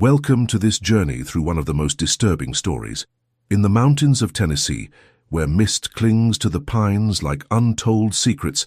Welcome to this journey through one of the most disturbing stories. In the mountains of Tennessee, where mist clings to the pines like untold secrets,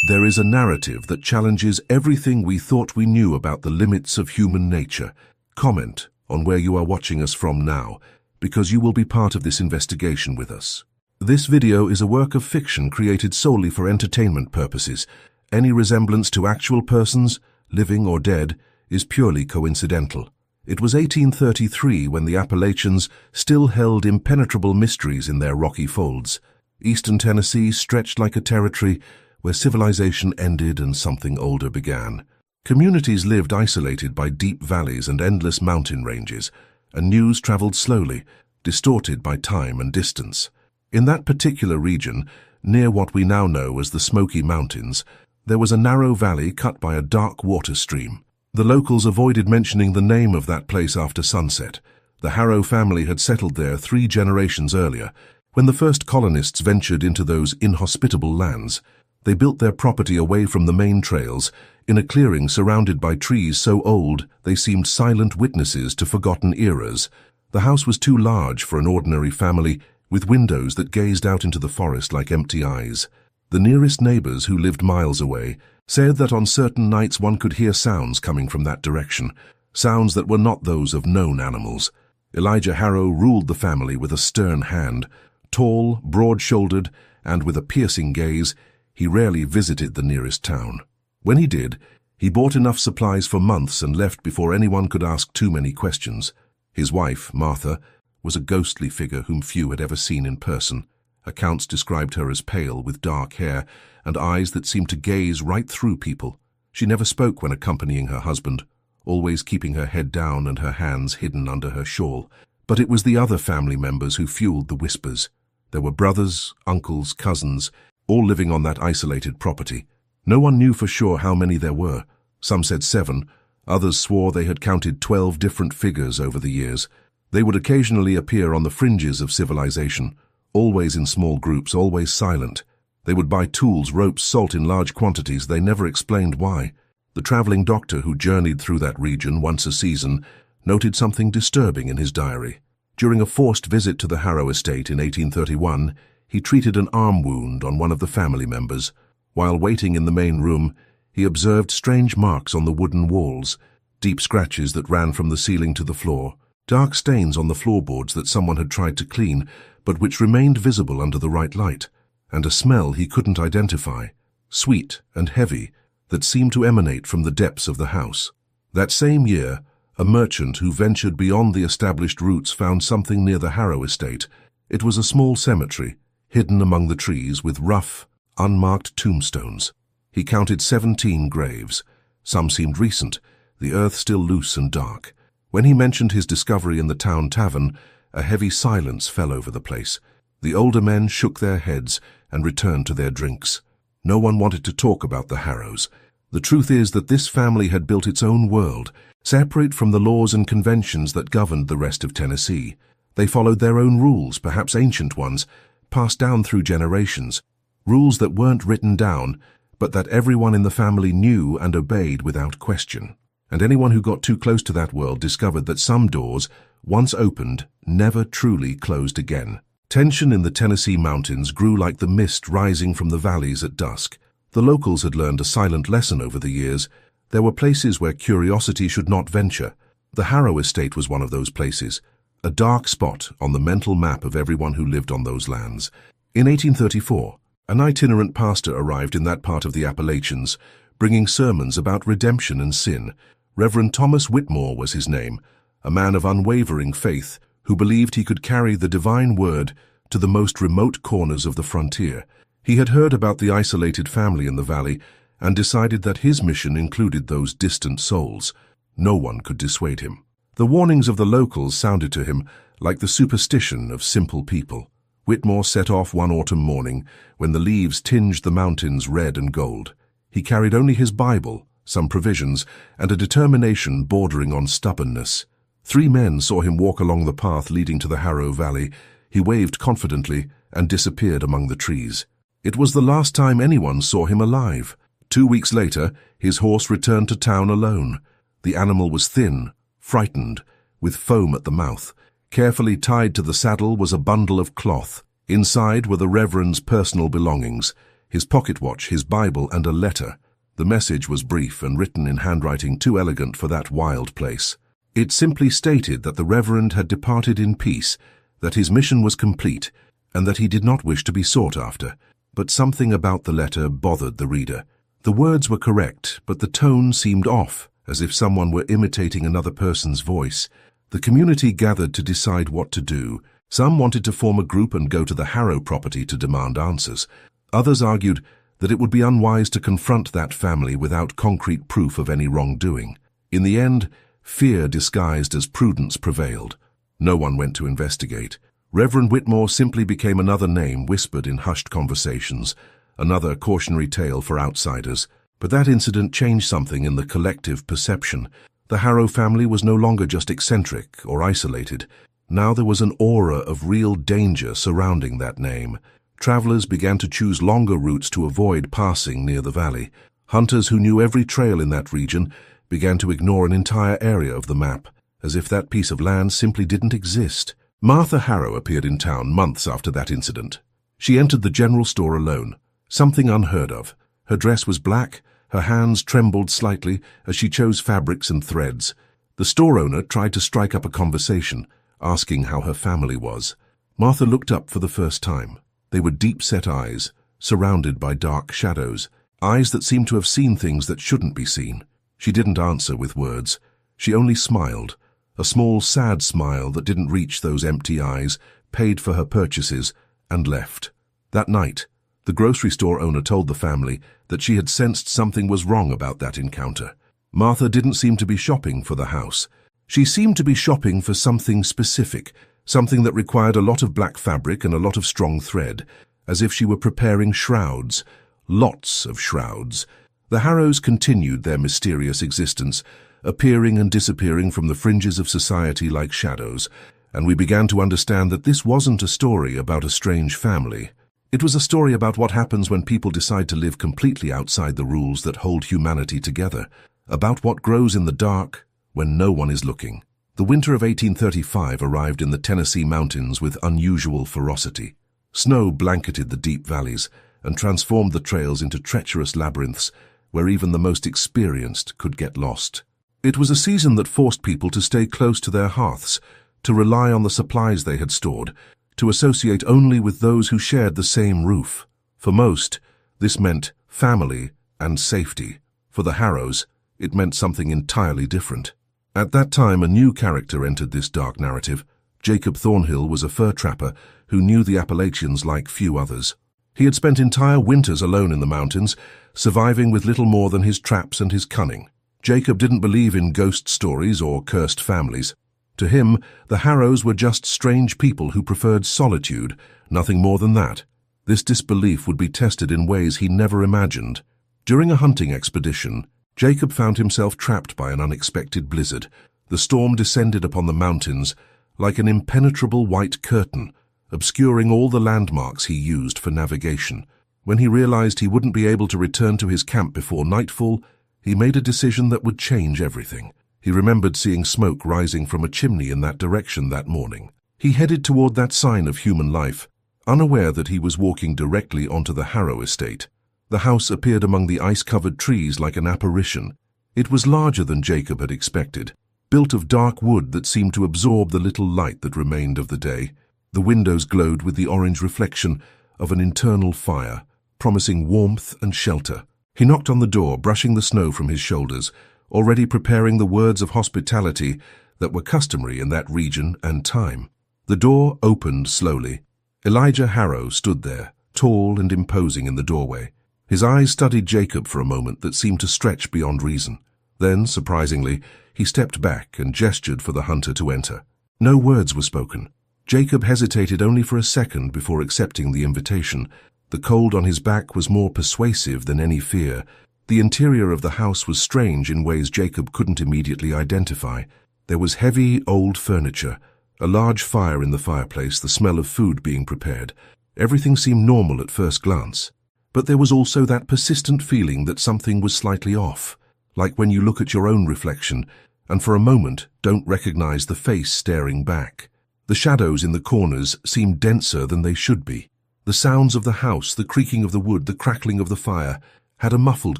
there is a narrative that challenges everything we thought we knew about the limits of human nature. Comment on where you are watching us from now, because you will be part of this investigation with us. This video is a work of fiction created solely for entertainment purposes. Any resemblance to actual persons, living or dead, is purely coincidental. It was 1833 when the Appalachians still held impenetrable mysteries in their rocky folds. Eastern Tennessee stretched like a territory where civilization ended and something older began. Communities lived isolated by deep valleys and endless mountain ranges, and news traveled slowly, distorted by time and distance. In that particular region, near what we now know as the Smoky Mountains, there was a narrow valley cut by a dark water stream. The locals avoided mentioning the name of that place after sunset. The Harrow family had settled there 3 generations earlier. When the first colonists ventured into those inhospitable lands, they built their property away from the main trails, in a clearing surrounded by trees so old they seemed silent witnesses to forgotten eras. The house was too large for an ordinary family, with windows that gazed out into the forest like empty eyes. The nearest neighbors, who lived miles away, said that on certain nights one could hear sounds coming from that direction, sounds that were not those of known animals. Elijah Harrow ruled the family with a stern hand. Tall, broad-shouldered, and with a piercing gaze, he rarely visited the nearest town. When he did, he bought enough supplies for months and left before anyone could ask too many questions. His wife, Martha, was a ghostly figure whom few had ever seen in person. Accounts described her as pale, with dark hair and eyes that seemed to gaze right through people. She never spoke when accompanying her husband, always keeping her head down and her hands hidden under her shawl. But it was the other family members who fueled the whispers. There were brothers, uncles, cousins, all living on that isolated property. No one knew for sure how many there were. Some said 7, others swore they had counted 12 different figures over the years. They would occasionally appear on the fringes of civilization, always in small groups, always silent. They would buy tools, ropes, salt in large quantities. They never explained why. The traveling doctor who journeyed through that region once a season noted something disturbing in his diary. During a forced visit to the Harrow estate in 1831, he treated an arm wound on one of the family members. While waiting in the main room, he observed strange marks on the wooden walls, deep scratches that ran from the ceiling to the floor, dark stains on the floorboards that someone had tried to clean, but which remained visible under the right light, and a smell he couldn't identify, sweet and heavy, that seemed to emanate from the depths of the house. That same year, a merchant who ventured beyond the established routes found something near the Harrow estate. It was a small cemetery, hidden among the trees with rough, unmarked tombstones. He counted 17 graves. Some seemed recent, the earth still loose and dark. When he mentioned his discovery in the town tavern, a heavy silence fell over the place. The older men shook their heads and returned to their drinks. No one wanted to talk about the Harrows. The truth is that this family had built its own world, separate from the laws and conventions that governed the rest of Tennessee. They followed their own rules, perhaps ancient ones, passed down through generations. Rules that weren't written down, but that everyone in the family knew and obeyed without question. And anyone who got too close to that world discovered that some doors, once opened, never truly closed again. Tension in the Tennessee mountains grew like the mist rising from the valleys at dusk. The locals had learned a silent lesson over the years. There were places where curiosity should not venture. The Harrow estate was one of those places, a dark spot on the mental map of everyone who lived on those lands. In 1834, an itinerant pastor arrived in that part of the Appalachians, bringing sermons about redemption and sin. Reverend Thomas Whitmore was his name, a man of unwavering faith who believed he could carry the divine word to the most remote corners of the frontier. He had heard about the isolated family in the valley and decided that his mission included those distant souls. No one could dissuade him. The warnings of the locals sounded to him like the superstition of simple people. Whitmore set off one autumn morning when the leaves tinged the mountains red and gold. He carried only his Bible, some provisions, and a determination bordering on stubbornness. 3 men saw him walk along the path leading to the Harrow Valley. He waved confidently and disappeared among the trees. It was the last time anyone saw him alive. 2 weeks later, his horse returned to town alone. The animal was thin, frightened, with foam at the mouth. Carefully tied to the saddle was a bundle of cloth. Inside were the Reverend's personal belongings, his pocket watch, his Bible, and a letter. The message was brief and written in handwriting too elegant for that wild place. It simply stated that the Reverend had departed in peace, that his mission was complete, and that he did not wish to be sought after. But something about the letter bothered the reader. The words were correct, but the tone seemed off, as if someone were imitating another person's voice. The community gathered to decide what to do. Some wanted to form a group and go to the Harrow property to demand answers. Others argued that it would be unwise to confront that family without concrete proof of any wrongdoing. In the end, fear disguised as prudence prevailed. No one went to investigate. Reverend Whitmore simply became another name whispered in hushed conversations, another cautionary tale for outsiders. But that incident changed something in the collective perception. The Harrow family was no longer just eccentric or isolated. Now there was an aura of real danger surrounding that name. Travelers began to choose longer routes to avoid passing near the valley. Hunters who knew every trail in that region began to ignore an entire area of the map, as if that piece of land simply didn't exist. Martha Harrow appeared in town months after that incident. She entered the general store alone, something unheard of. Her dress was black, her hands trembled slightly as she chose fabrics and threads. The store owner tried to strike up a conversation, asking how her family was. Martha looked up for the first time. They were deep-set eyes, surrounded by dark shadows, eyes that seemed to have seen things that shouldn't be seen. She didn't answer with words. She only smiled, a small, sad smile that didn't reach those empty eyes, paid for her purchases, and left. That night, the grocery store owner told the family that she had sensed something was wrong about that encounter. Martha didn't seem to be shopping for the house. She seemed to be shopping for something specific, something that required a lot of black fabric and a lot of strong thread, as if she were preparing shrouds. Lots of shrouds. The Harrows continued their mysterious existence, appearing and disappearing from the fringes of society like shadows, and we began to understand that this wasn't a story about a strange family. It was a story about what happens when people decide to live completely outside the rules that hold humanity together, about what grows in the dark when no one is looking. The winter of 1835 arrived in the Tennessee mountains with unusual ferocity. Snow blanketed the deep valleys and transformed the trails into treacherous labyrinths where even the most experienced could get lost. It was a season that forced people to stay close to their hearths, to rely on the supplies they had stored, to associate only with those who shared the same roof. For most, this meant family and safety. For the Harrows, it meant something entirely different. At that time, a new character entered this dark narrative. Jacob Thornhill was a fur trapper who knew the Appalachians like few others. He had spent entire winters alone in the mountains, surviving with little more than his traps and his cunning. Jacob didn't believe in ghost stories or cursed families. To him, the Harrows were just strange people who preferred solitude, nothing more than that. This disbelief would be tested in ways he never imagined. During a hunting expedition, Jacob found himself trapped by an unexpected blizzard. The storm descended upon the mountains like an impenetrable white curtain, obscuring all the landmarks he used for navigation. When he realized he wouldn't be able to return to his camp before nightfall, he made a decision that would change everything. He remembered seeing smoke rising from a chimney in that direction that morning. He headed toward that sign of human life, unaware that he was walking directly onto the Harrow estate. The house appeared among the ice-covered trees like an apparition. It was larger than Jacob had expected, built of dark wood that seemed to absorb the little light that remained of the day. The windows glowed with the orange reflection of an internal fire, promising warmth and shelter. He knocked on the door, brushing the snow from his shoulders, already preparing the words of hospitality that were customary in that region and time. The door opened slowly. Elijah Harrow stood there, tall and imposing in the doorway. His eyes studied Jacob for a moment that seemed to stretch beyond reason. Then, surprisingly, he stepped back and gestured for the hunter to enter. No words were spoken. Jacob hesitated only for a second before accepting the invitation. The cold on his back was more persuasive than any fear. The interior of the house was strange in ways Jacob couldn't immediately identify. There was heavy, old furniture, a large fire in the fireplace, the smell of food being prepared. Everything seemed normal at first glance. But there was also that persistent feeling that something was slightly off, like when you look at your own reflection and for a moment don't recognize the face staring back. The shadows in the corners seem denser than they should be. The sounds of the house, the creaking of the wood, the crackling of the fire, had a muffled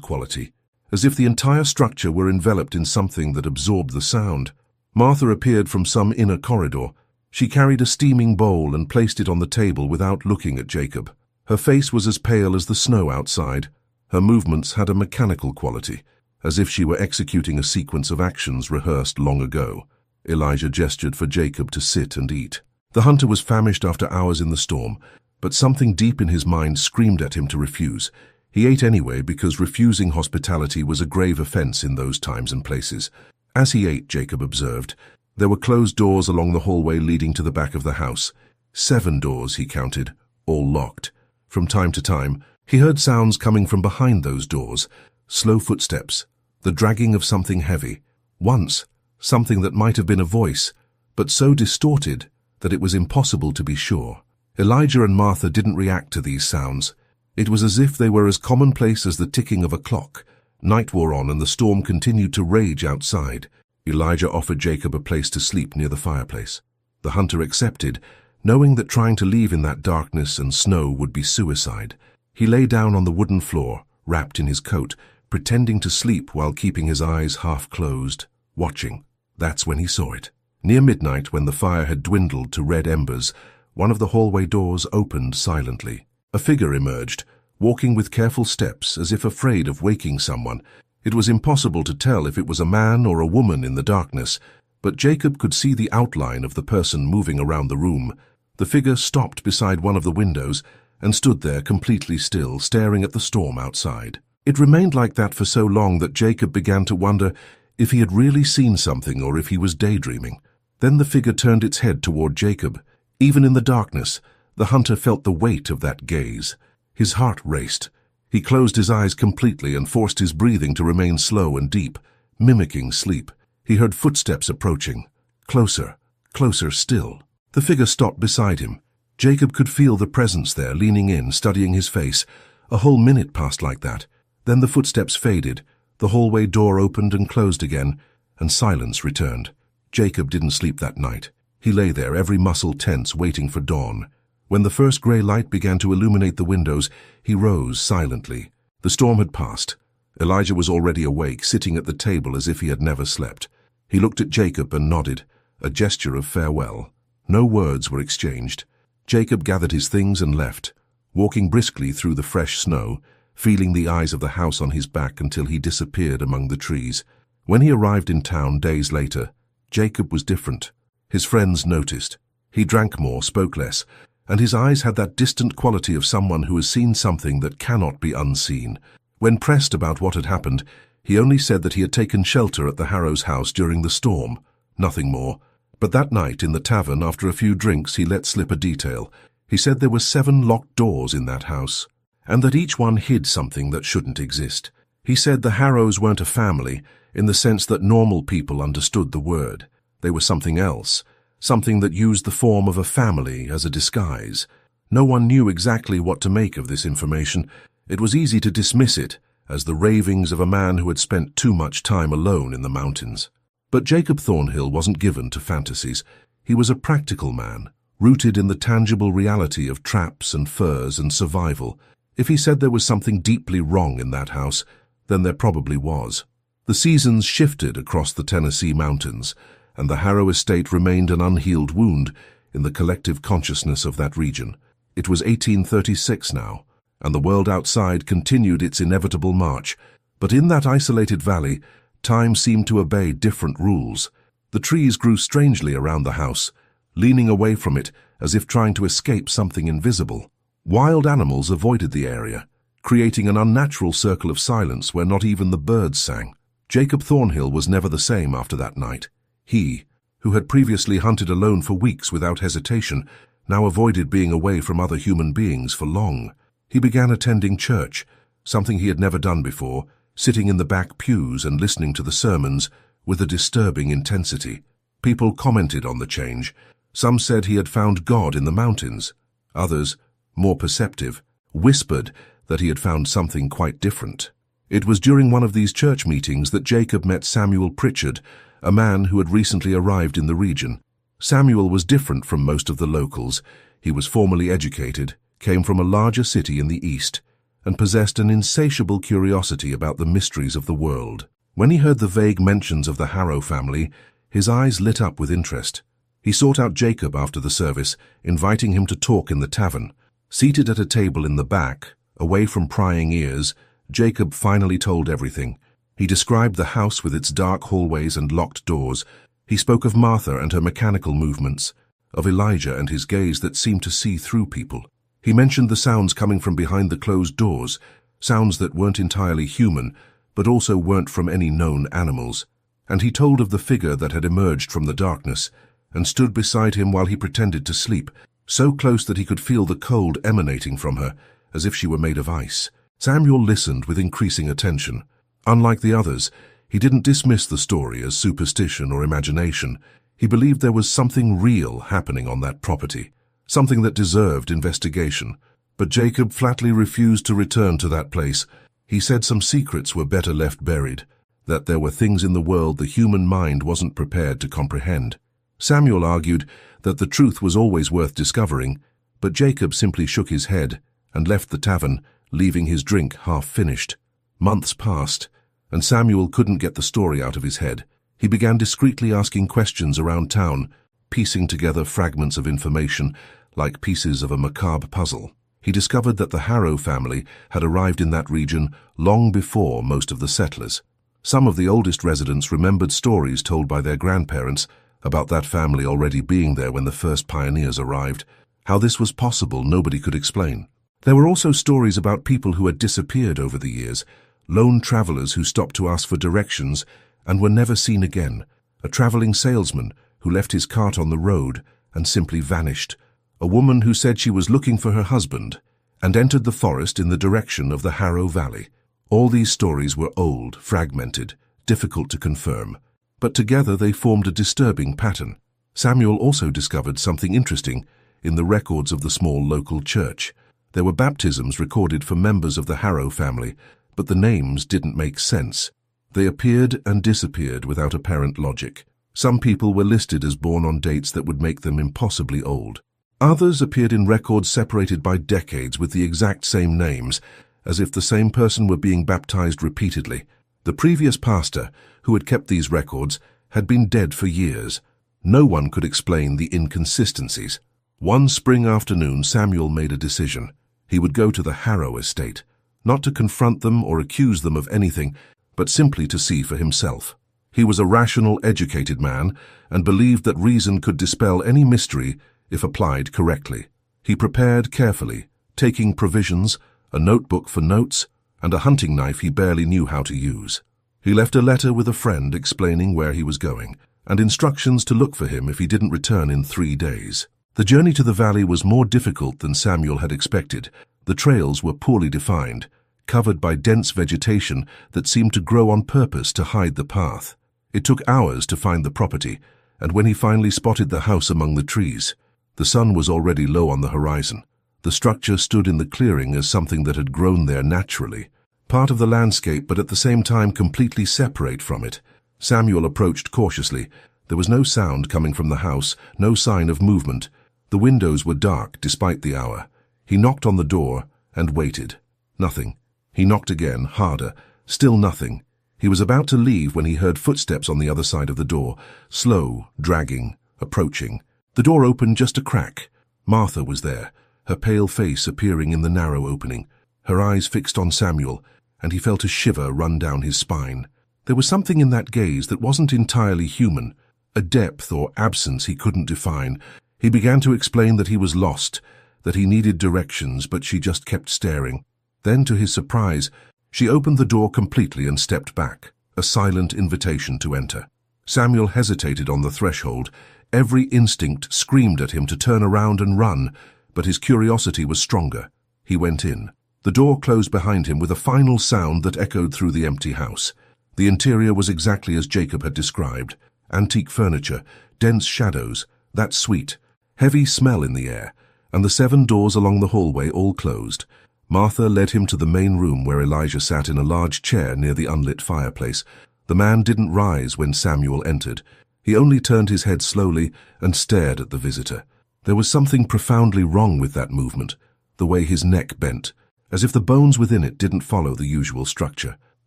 quality, as if the entire structure were enveloped in something that absorbed the sound. Martha appeared from some inner corridor. She carried a steaming bowl and placed it on the table without looking at Jacob. Her face was as pale as the snow outside. Her movements had a mechanical quality, as if she were executing a sequence of actions rehearsed long ago. Elijah gestured for Jacob to sit and eat. The hunter was famished after hours in the storm, but something deep in his mind screamed at him to refuse. He ate anyway because refusing hospitality was a grave offense in those times and places. As he ate, Jacob observed, there were closed doors along the hallway leading to the back of the house. 7 doors, he counted, all locked. From time to time, he heard sounds coming from behind those doors, slow footsteps, the dragging of something heavy. Once, something that might have been a voice, but so distorted that it was impossible to be sure. Elijah and Martha didn't react to these sounds. It was as if they were as commonplace as the ticking of a clock. Night wore on and the storm continued to rage outside. Elijah offered Jacob a place to sleep near the fireplace. The hunter accepted, knowing that trying to leave in that darkness and snow would be suicide. He lay down on the wooden floor, wrapped in his coat, pretending to sleep while keeping his eyes half closed, watching. That's when he saw it. Near midnight, when the fire had dwindled to red embers, one of the hallway doors opened silently. A figure emerged, walking with careful steps as if afraid of waking someone. It was impossible to tell if it was a man or a woman in the darkness, but Jacob could see the outline of the person moving around the room. The figure stopped beside one of the windows and stood there completely still, staring at the storm outside. It remained like that for so long that Jacob began to wonder if he had really seen something or if he was daydreaming. Then the figure turned its head toward Jacob. Even in the darkness, the hunter felt the weight of that gaze. His heart raced. He closed his eyes completely and forced his breathing to remain slow and deep, mimicking sleep. He heard footsteps approaching. Closer, closer still. The figure stopped beside him. Jacob could feel the presence there, leaning in, studying his face. A whole minute passed like that. Then the footsteps faded. The hallway door opened and closed again, and silence returned. Jacob didn't sleep that night. He lay there, every muscle tense, waiting for dawn. When the first grey light began to illuminate the windows, he rose silently. The storm had passed. Elijah was already awake, sitting at the table as if he had never slept. He looked at Jacob and nodded, a gesture of farewell. No words were exchanged. Jacob gathered his things and left, walking briskly through the fresh snow, feeling the eyes of the house on his back until he disappeared among the trees. When he arrived in town days later, Jacob was different. His friends noticed. He drank more, spoke less, and his eyes had that distant quality of someone who has seen something that cannot be unseen. When pressed about what had happened, he only said that he had taken shelter at the Harrows' house during the storm, nothing more. But that night in the tavern, after a few drinks, he let slip a detail. He said there were 7 locked doors in that house, and that each one hid something that shouldn't exist. He said the Harrows weren't a family, in the sense that normal people understood the word. They were something else, something that used the form of a family as a disguise. No one knew exactly what to make of this information. It was easy to dismiss it as the ravings of a man who had spent too much time alone in the mountains. But Jacob Thornhill wasn't given to fantasies. He was a practical man, rooted in the tangible reality of traps and furs and survival. If he said there was something deeply wrong in that house, then there probably was. The seasons shifted across the Tennessee mountains, and the Harrow estate remained an unhealed wound in the collective consciousness of that region. It was 1836 now, and the world outside continued its inevitable march. But in that isolated valley, time seemed to obey different rules. The trees grew strangely around the house, leaning away from it as if trying to escape something invisible. Wild animals avoided the area, creating an unnatural circle of silence where not even the birds sang. Jacob Thornhill was never the same after that night. He, who had previously hunted alone for weeks without hesitation, now avoided being away from other human beings for long. He began attending church, something he had never done before, sitting in the back pews and listening to the sermons with a disturbing intensity. People commented on the change. Some said he had found God in the mountains. Others, more perceptive, whispered that he had found something quite different. It was during one of these church meetings that Jacob met Samuel Pritchard, a man who had recently arrived in the region. Samuel was different from most of the locals. He was formally educated, came from a larger city in the east, and possessed an insatiable curiosity about the mysteries of the world. When he heard the vague mentions of the Harrow family, his eyes lit up with interest. He sought out Jacob after the service, inviting him to talk in the tavern. Seated at a table in the back, away from prying ears, Jacob finally told everything. He described the house with its dark hallways and locked doors. He spoke of Martha and her mechanical movements, of Elijah and his gaze that seemed to see through people. He mentioned the sounds coming from behind the closed doors, sounds that weren't entirely human, but also weren't from any known animals. And he told of the figure that had emerged from the darkness and stood beside him while he pretended to sleep, so close that he could feel the cold emanating from her, as if she were made of ice. Samuel listened with increasing attention. Unlike the others, he didn't dismiss the story as superstition or imagination. He believed there was something real happening on that property, something that deserved investigation. But Jacob flatly refused to return to that place. He said some secrets were better left buried, that there were things in the world the human mind wasn't prepared to comprehend. Samuel argued that the truth was always worth discovering, but Jacob simply shook his head and left the tavern, leaving his drink half-finished. Months passed, and Samuel couldn't get the story out of his head. He began discreetly asking questions around town, piecing together fragments of information like pieces of a macabre puzzle. He discovered that the Harrow family had arrived in that region long before most of the settlers. Some of the oldest residents remembered stories told by their grandparents about that family already being there when the first pioneers arrived. How this was possible, nobody could explain. There were also stories about people who had disappeared over the years, lone travelers who stopped to ask for directions and were never seen again, a traveling salesman who left his cart on the road and simply vanished, a woman who said she was looking for her husband and entered the forest in the direction of the Harrow Valley. All these stories were old, fragmented, difficult to confirm, but together they formed a disturbing pattern. Samuel also discovered something interesting in the records of the small local church. There were baptisms recorded for members of the Harrow family, but the names didn't make sense. They appeared and disappeared without apparent logic. Some people were listed as born on dates that would make them impossibly old. Others appeared in records separated by decades with the exact same names, as if the same person were being baptized repeatedly. The previous pastor, who had kept these records, had been dead for years. No one could explain the inconsistencies. One spring afternoon, Samuel made a decision. He would go to the Harrow estate, not to confront them or accuse them of anything, but simply to see for himself. He was a rational, educated man and believed that reason could dispel any mystery if applied correctly. He prepared carefully, taking provisions, a notebook for notes, and a hunting knife he barely knew how to use. He left a letter with a friend explaining where he was going, and instructions to look for him if he didn't return in 3 days. The journey to the valley was more difficult than Samuel had expected. The trails were poorly defined, covered by dense vegetation that seemed to grow on purpose to hide the path. It took hours to find the property, and when he finally spotted the house among the trees, the sun was already low on the horizon. The structure stood in the clearing as something that had grown there naturally, part of the landscape but at the same time completely separate from it. Samuel approached cautiously. There was no sound coming from the house, no sign of movement. The windows were dark despite the hour. He knocked on the door and waited. Nothing. He knocked again, harder. Still nothing. He was about to leave when he heard footsteps on the other side of the door, slow, dragging, approaching. The door opened just a crack. Martha was there, her pale face appearing in the narrow opening, her eyes fixed on Samuel, and he felt a shiver run down his spine. There was something in that gaze that wasn't entirely human, a depth or absence he couldn't define. He began to explain that he was lost, that he needed directions, but she just kept staring. Then, to his surprise, she opened the door completely and stepped back, a silent invitation to enter. Samuel hesitated on the threshold. Every instinct screamed at him to turn around and run, but his curiosity was stronger. He went in. The door closed behind him with a final sound that echoed through the empty house. The interior was exactly as Jacob had described. Antique furniture, dense shadows, that sweet, heavy smell in the air, and the 7 doors along the hallway all closed. Martha led him to the main room where Elijah sat in a large chair near the unlit fireplace. The man didn't rise when Samuel entered. He only turned his head slowly and stared at the visitor. There was something profoundly wrong with that movement, the way his neck bent, as if the bones within it didn't follow the usual structure.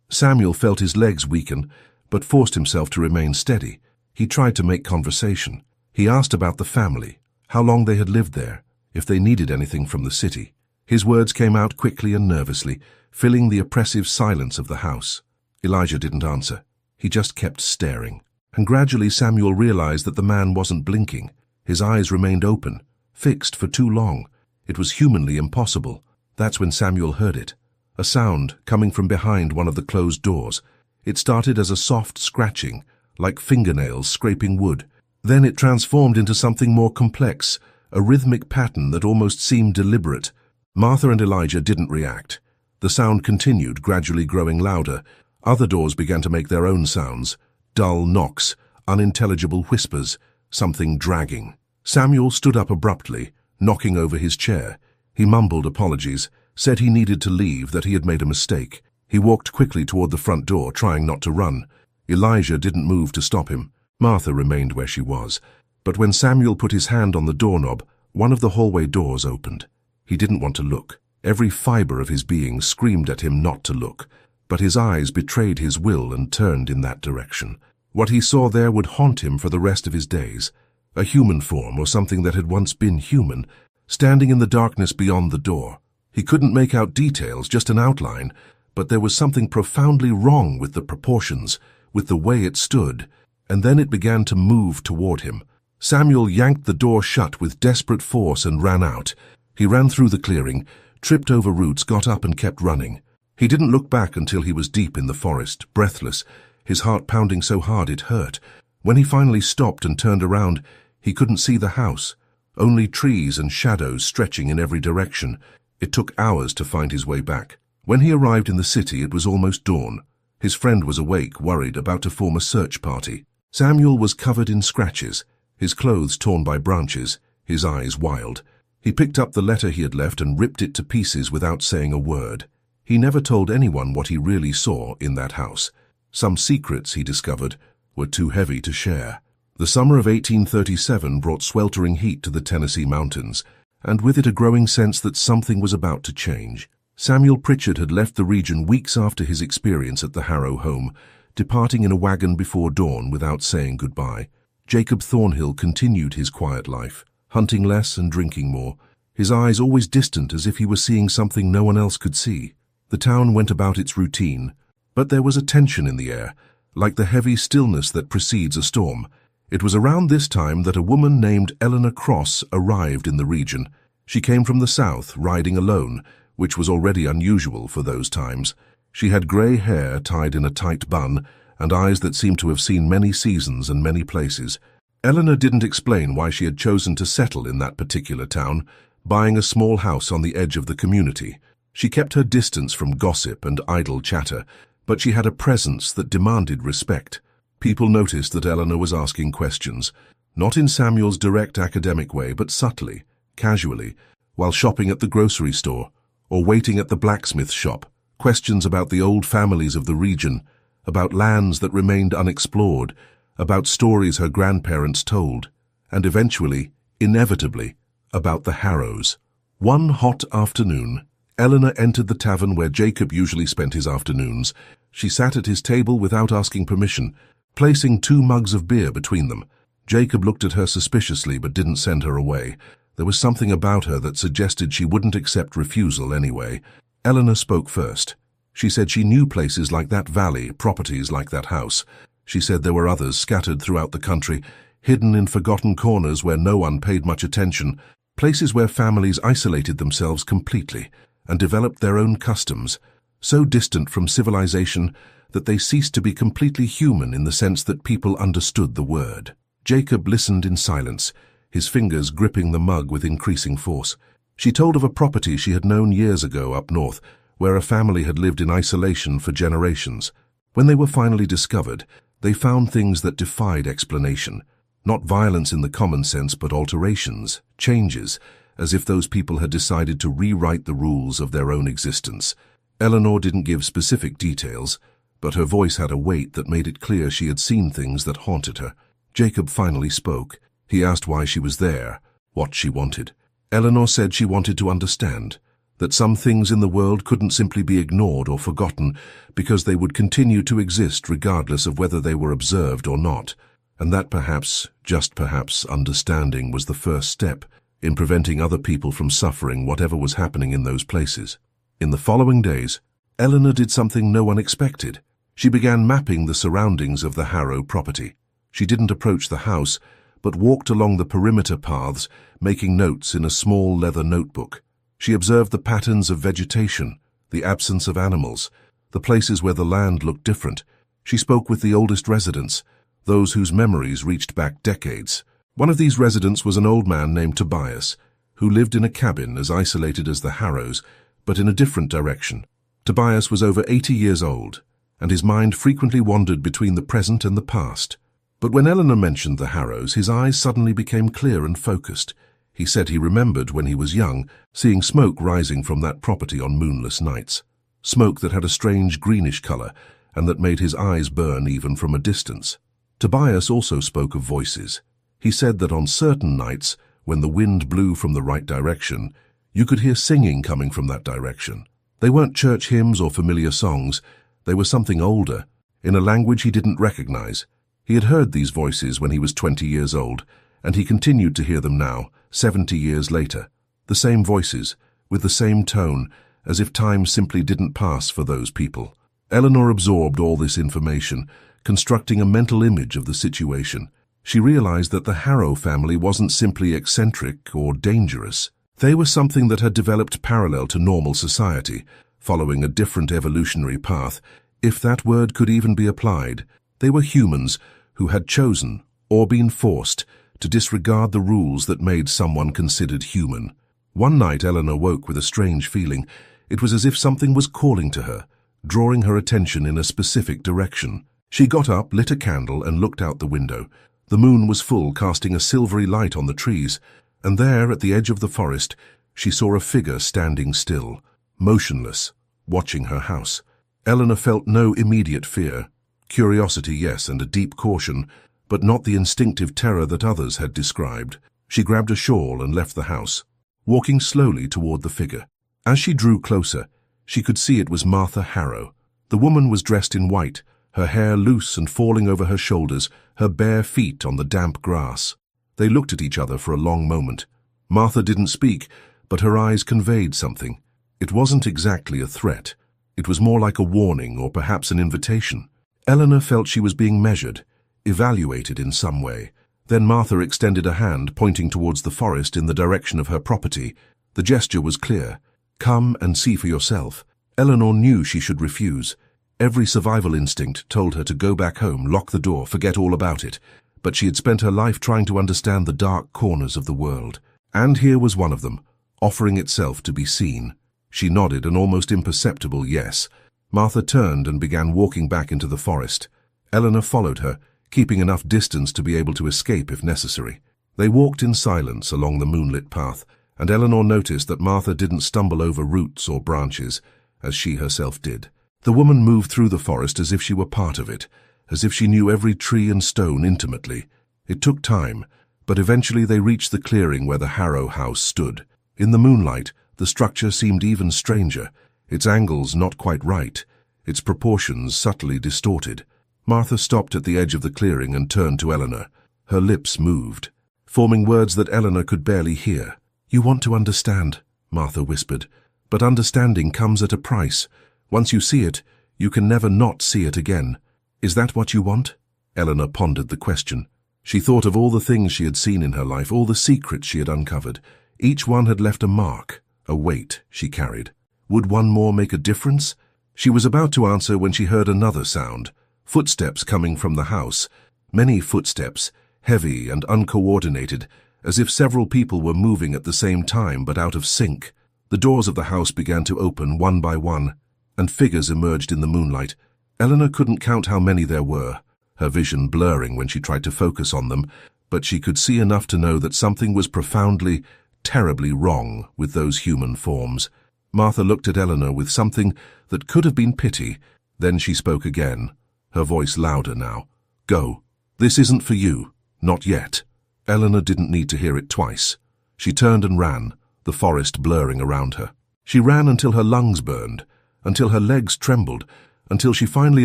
Samuel felt his legs weaken, but forced himself to remain steady. He tried to make conversation. He asked about the family, how long they had lived there, if they needed anything from the city. His words came out quickly and nervously, filling the oppressive silence of the house. Elijah didn't answer. He just kept staring. And gradually Samuel realized that the man wasn't blinking. His eyes remained open, fixed for too long. It was humanly impossible. That's when Samuel heard it. A sound coming from behind one of the closed doors. It started as a soft scratching, like fingernails scraping wood. Then it transformed into something more complex, a rhythmic pattern that almost seemed deliberate. Martha and Elijah didn't react. The sound continued, gradually growing louder. Other doors began to make their own sounds. Dull knocks, unintelligible whispers, something dragging. Samuel stood up abruptly, knocking over his chair. He mumbled apologies, said he needed to leave, that he had made a mistake. He walked quickly toward the front door, trying not to run. Elijah didn't move to stop him. Martha remained where she was. But when Samuel put his hand on the doorknob, one of the hallway doors opened. He didn't want to look. Every fiber of his being screamed at him not to look. But his eyes betrayed his will and turned in that direction. What he saw there would haunt him for the rest of his days. A human form, or something that had once been human, standing in the darkness beyond the door. He couldn't make out details, just an outline, but there was something profoundly wrong with the proportions, with the way it stood, and then it began to move toward him. Samuel yanked the door shut with desperate force and ran out. He ran through the clearing, tripped over roots, got up and kept running. He didn't look back until he was deep in the forest, breathless, his heart pounding so hard it hurt. When he finally stopped and turned around, he couldn't see the house, only trees and shadows stretching in every direction. It took hours to find his way back. When he arrived in the city, it was almost dawn. His friend was awake, worried, about to form a search party. Samuel was covered in scratches, his clothes torn by branches, his eyes wild. He picked up the letter he had left and ripped it to pieces without saying a word. He never told anyone what he really saw in that house. Some secrets, he discovered, were too heavy to share. The summer of 1837 brought sweltering heat to the Tennessee mountains, and with it a growing sense that something was about to change. Samuel Pritchard had left the region weeks after his experience at the Harrow home, departing in a wagon before dawn without saying goodbye. Jacob Thornhill continued his quiet life, hunting less and drinking more, his eyes always distant as if he were seeing something no one else could see. The town went about its routine, but there was a tension in the air, like the heavy stillness that precedes a storm. It was around this time that a woman named Eleanor Cross arrived in the region. She came from the south, riding alone, which was already unusual for those times. She had grey hair tied in a tight bun, and eyes that seemed to have seen many seasons and many places. Eleanor didn't explain why she had chosen to settle in that particular town, buying a small house on the edge of the community. She kept her distance from gossip and idle chatter, but she had a presence that demanded respect. People noticed that Eleanor was asking questions, not in Samuel's direct academic way, but subtly, casually, while shopping at the grocery store or waiting at the blacksmith shop. Questions about the old families of the region, about lands that remained unexplored, about stories her grandparents told, and eventually, inevitably, about the Harrows. One hot afternoon, Eleanor entered the tavern where Jacob usually spent his afternoons. She sat at his table without asking permission, placing 2 mugs of beer between them. Jacob looked at her suspiciously but didn't send her away. There was something about her that suggested she wouldn't accept refusal anyway. Eleanor spoke first. She said she knew places like that valley, properties like that house. She said there were others scattered throughout the country, hidden in forgotten corners where no one paid much attention, places where families isolated themselves completely and developed their own customs, so distant from civilization that they ceased to be completely human in the sense that people understood the word. Jacob listened in silence, his fingers gripping the mug with increasing force. She told of a property she had known years ago up north, where a family had lived in isolation for generations. When they were finally discovered, they found things that defied explanation. Not violence in the common sense, but alterations, changes, as if those people had decided to rewrite the rules of their own existence. Eleanor didn't give specific details, but her voice had a weight that made it clear she had seen things that haunted her. Jacob finally spoke. He asked why she was there, what she wanted. Eleanor said she wanted to understand, that some things in the world couldn't simply be ignored or forgotten because they would continue to exist regardless of whether they were observed or not, and that perhaps, just perhaps, understanding was the first step in preventing other people from suffering whatever was happening in those places. In the following days, Eleanor did something no one expected. She began mapping the surroundings of the Harrow property. She didn't approach the house, but walked along the perimeter paths, making notes in a small leather notebook. She observed the patterns of vegetation, the absence of animals, the places where the land looked different. She spoke with the oldest residents, those whose memories reached back decades. One of these residents was an old man named Tobias, who lived in a cabin as isolated as the Harrows, but in a different direction. Tobias was over 80 years old, and his mind frequently wandered between the present and the past. But when Eleanor mentioned the Harrows, his eyes suddenly became clear and focused. He said he remembered when he was young, seeing smoke rising from that property on moonless nights. Smoke that had a strange greenish color, and that made his eyes burn even from a distance. Tobias also spoke of voices. He said that on certain nights, when the wind blew from the right direction, you could hear singing coming from that direction. They weren't church hymns or familiar songs. They were something older, in a language he didn't recognize. He had heard these voices when he was 20 years old, and he continued to hear them now, 70 years later. The same voices, with the same tone, as if time simply didn't pass for those people. Eleanor absorbed all this information, constructing a mental image of the situation. She realized that the Harrow family wasn't simply eccentric or dangerous. They were something that had developed parallel to normal society, following a different evolutionary path, if that word could even be applied. They were humans who had chosen, or been forced, to disregard the rules that made someone considered human. One night Eleanor woke with a strange feeling. It was as if something was calling to her, drawing her attention in a specific direction. She got up, lit a candle, and looked out the window. The moon was full, casting a silvery light on the trees, and there, at the edge of the forest, she saw a figure standing still, motionless, watching her house. Eleanor felt no immediate fear. Curiosity, yes, and a deep caution, but not the instinctive terror that others had described. She grabbed a shawl and left the house, walking slowly toward the figure. As she drew closer, she could see it was Martha Harrow. The woman was dressed in white, her hair loose and falling over her shoulders, her bare feet on the damp grass. They looked at each other for a long moment. Martha didn't speak, but her eyes conveyed something. It wasn't exactly a threat. It was more like a warning or perhaps an invitation. Eleanor felt she was being measured, evaluated in some way. Then Martha extended a hand, pointing towards the forest in the direction of her property. The gesture was clear. Come and see for yourself. Eleanor knew she should refuse. Every survival instinct told her to go back home, lock the door, forget all about it. But she had spent her life trying to understand the dark corners of the world. And here was one of them, offering itself to be seen. She nodded an almost imperceptible yes. Martha turned and began walking back into the forest. Eleanor followed her, keeping enough distance to be able to escape if necessary. They walked in silence along the moonlit path, and Eleanor noticed that Martha didn't stumble over roots or branches, as she herself did. The woman moved through the forest as if she were part of it, as if she knew every tree and stone intimately. It took time, but eventually they reached the clearing where the Harrow house stood. In the moonlight, the structure seemed even stranger, its angles not quite right, its proportions subtly distorted. Martha stopped at the edge of the clearing and turned to Eleanor. Her lips moved, forming words that Eleanor could barely hear. "You want to understand," Martha whispered, "but understanding comes at a price. Once you see it, you can never not see it again. Is that what you want?" Eleanor pondered the question. She thought of all the things she had seen in her life, all the secrets she had uncovered. Each one had left a mark, a weight she carried. Would one more make a difference? She was about to answer when she heard another sound, footsteps coming from the house. Many footsteps, heavy and uncoordinated, as if several people were moving at the same time but out of sync. The doors of the house began to open one by one, and figures emerged in the moonlight. Eleanor couldn't count how many there were, her vision blurring when she tried to focus on them, but she could see enough to know that something was profoundly, terribly wrong with those human forms. Martha looked at Eleanor with something that could have been pity, Then she spoke again, her voice louder now. "Go. This isn't for you. Not yet." Eleanor didn't need to hear it twice. She turned and ran, the forest blurring around her. She ran until her lungs burned, until her legs trembled, until she finally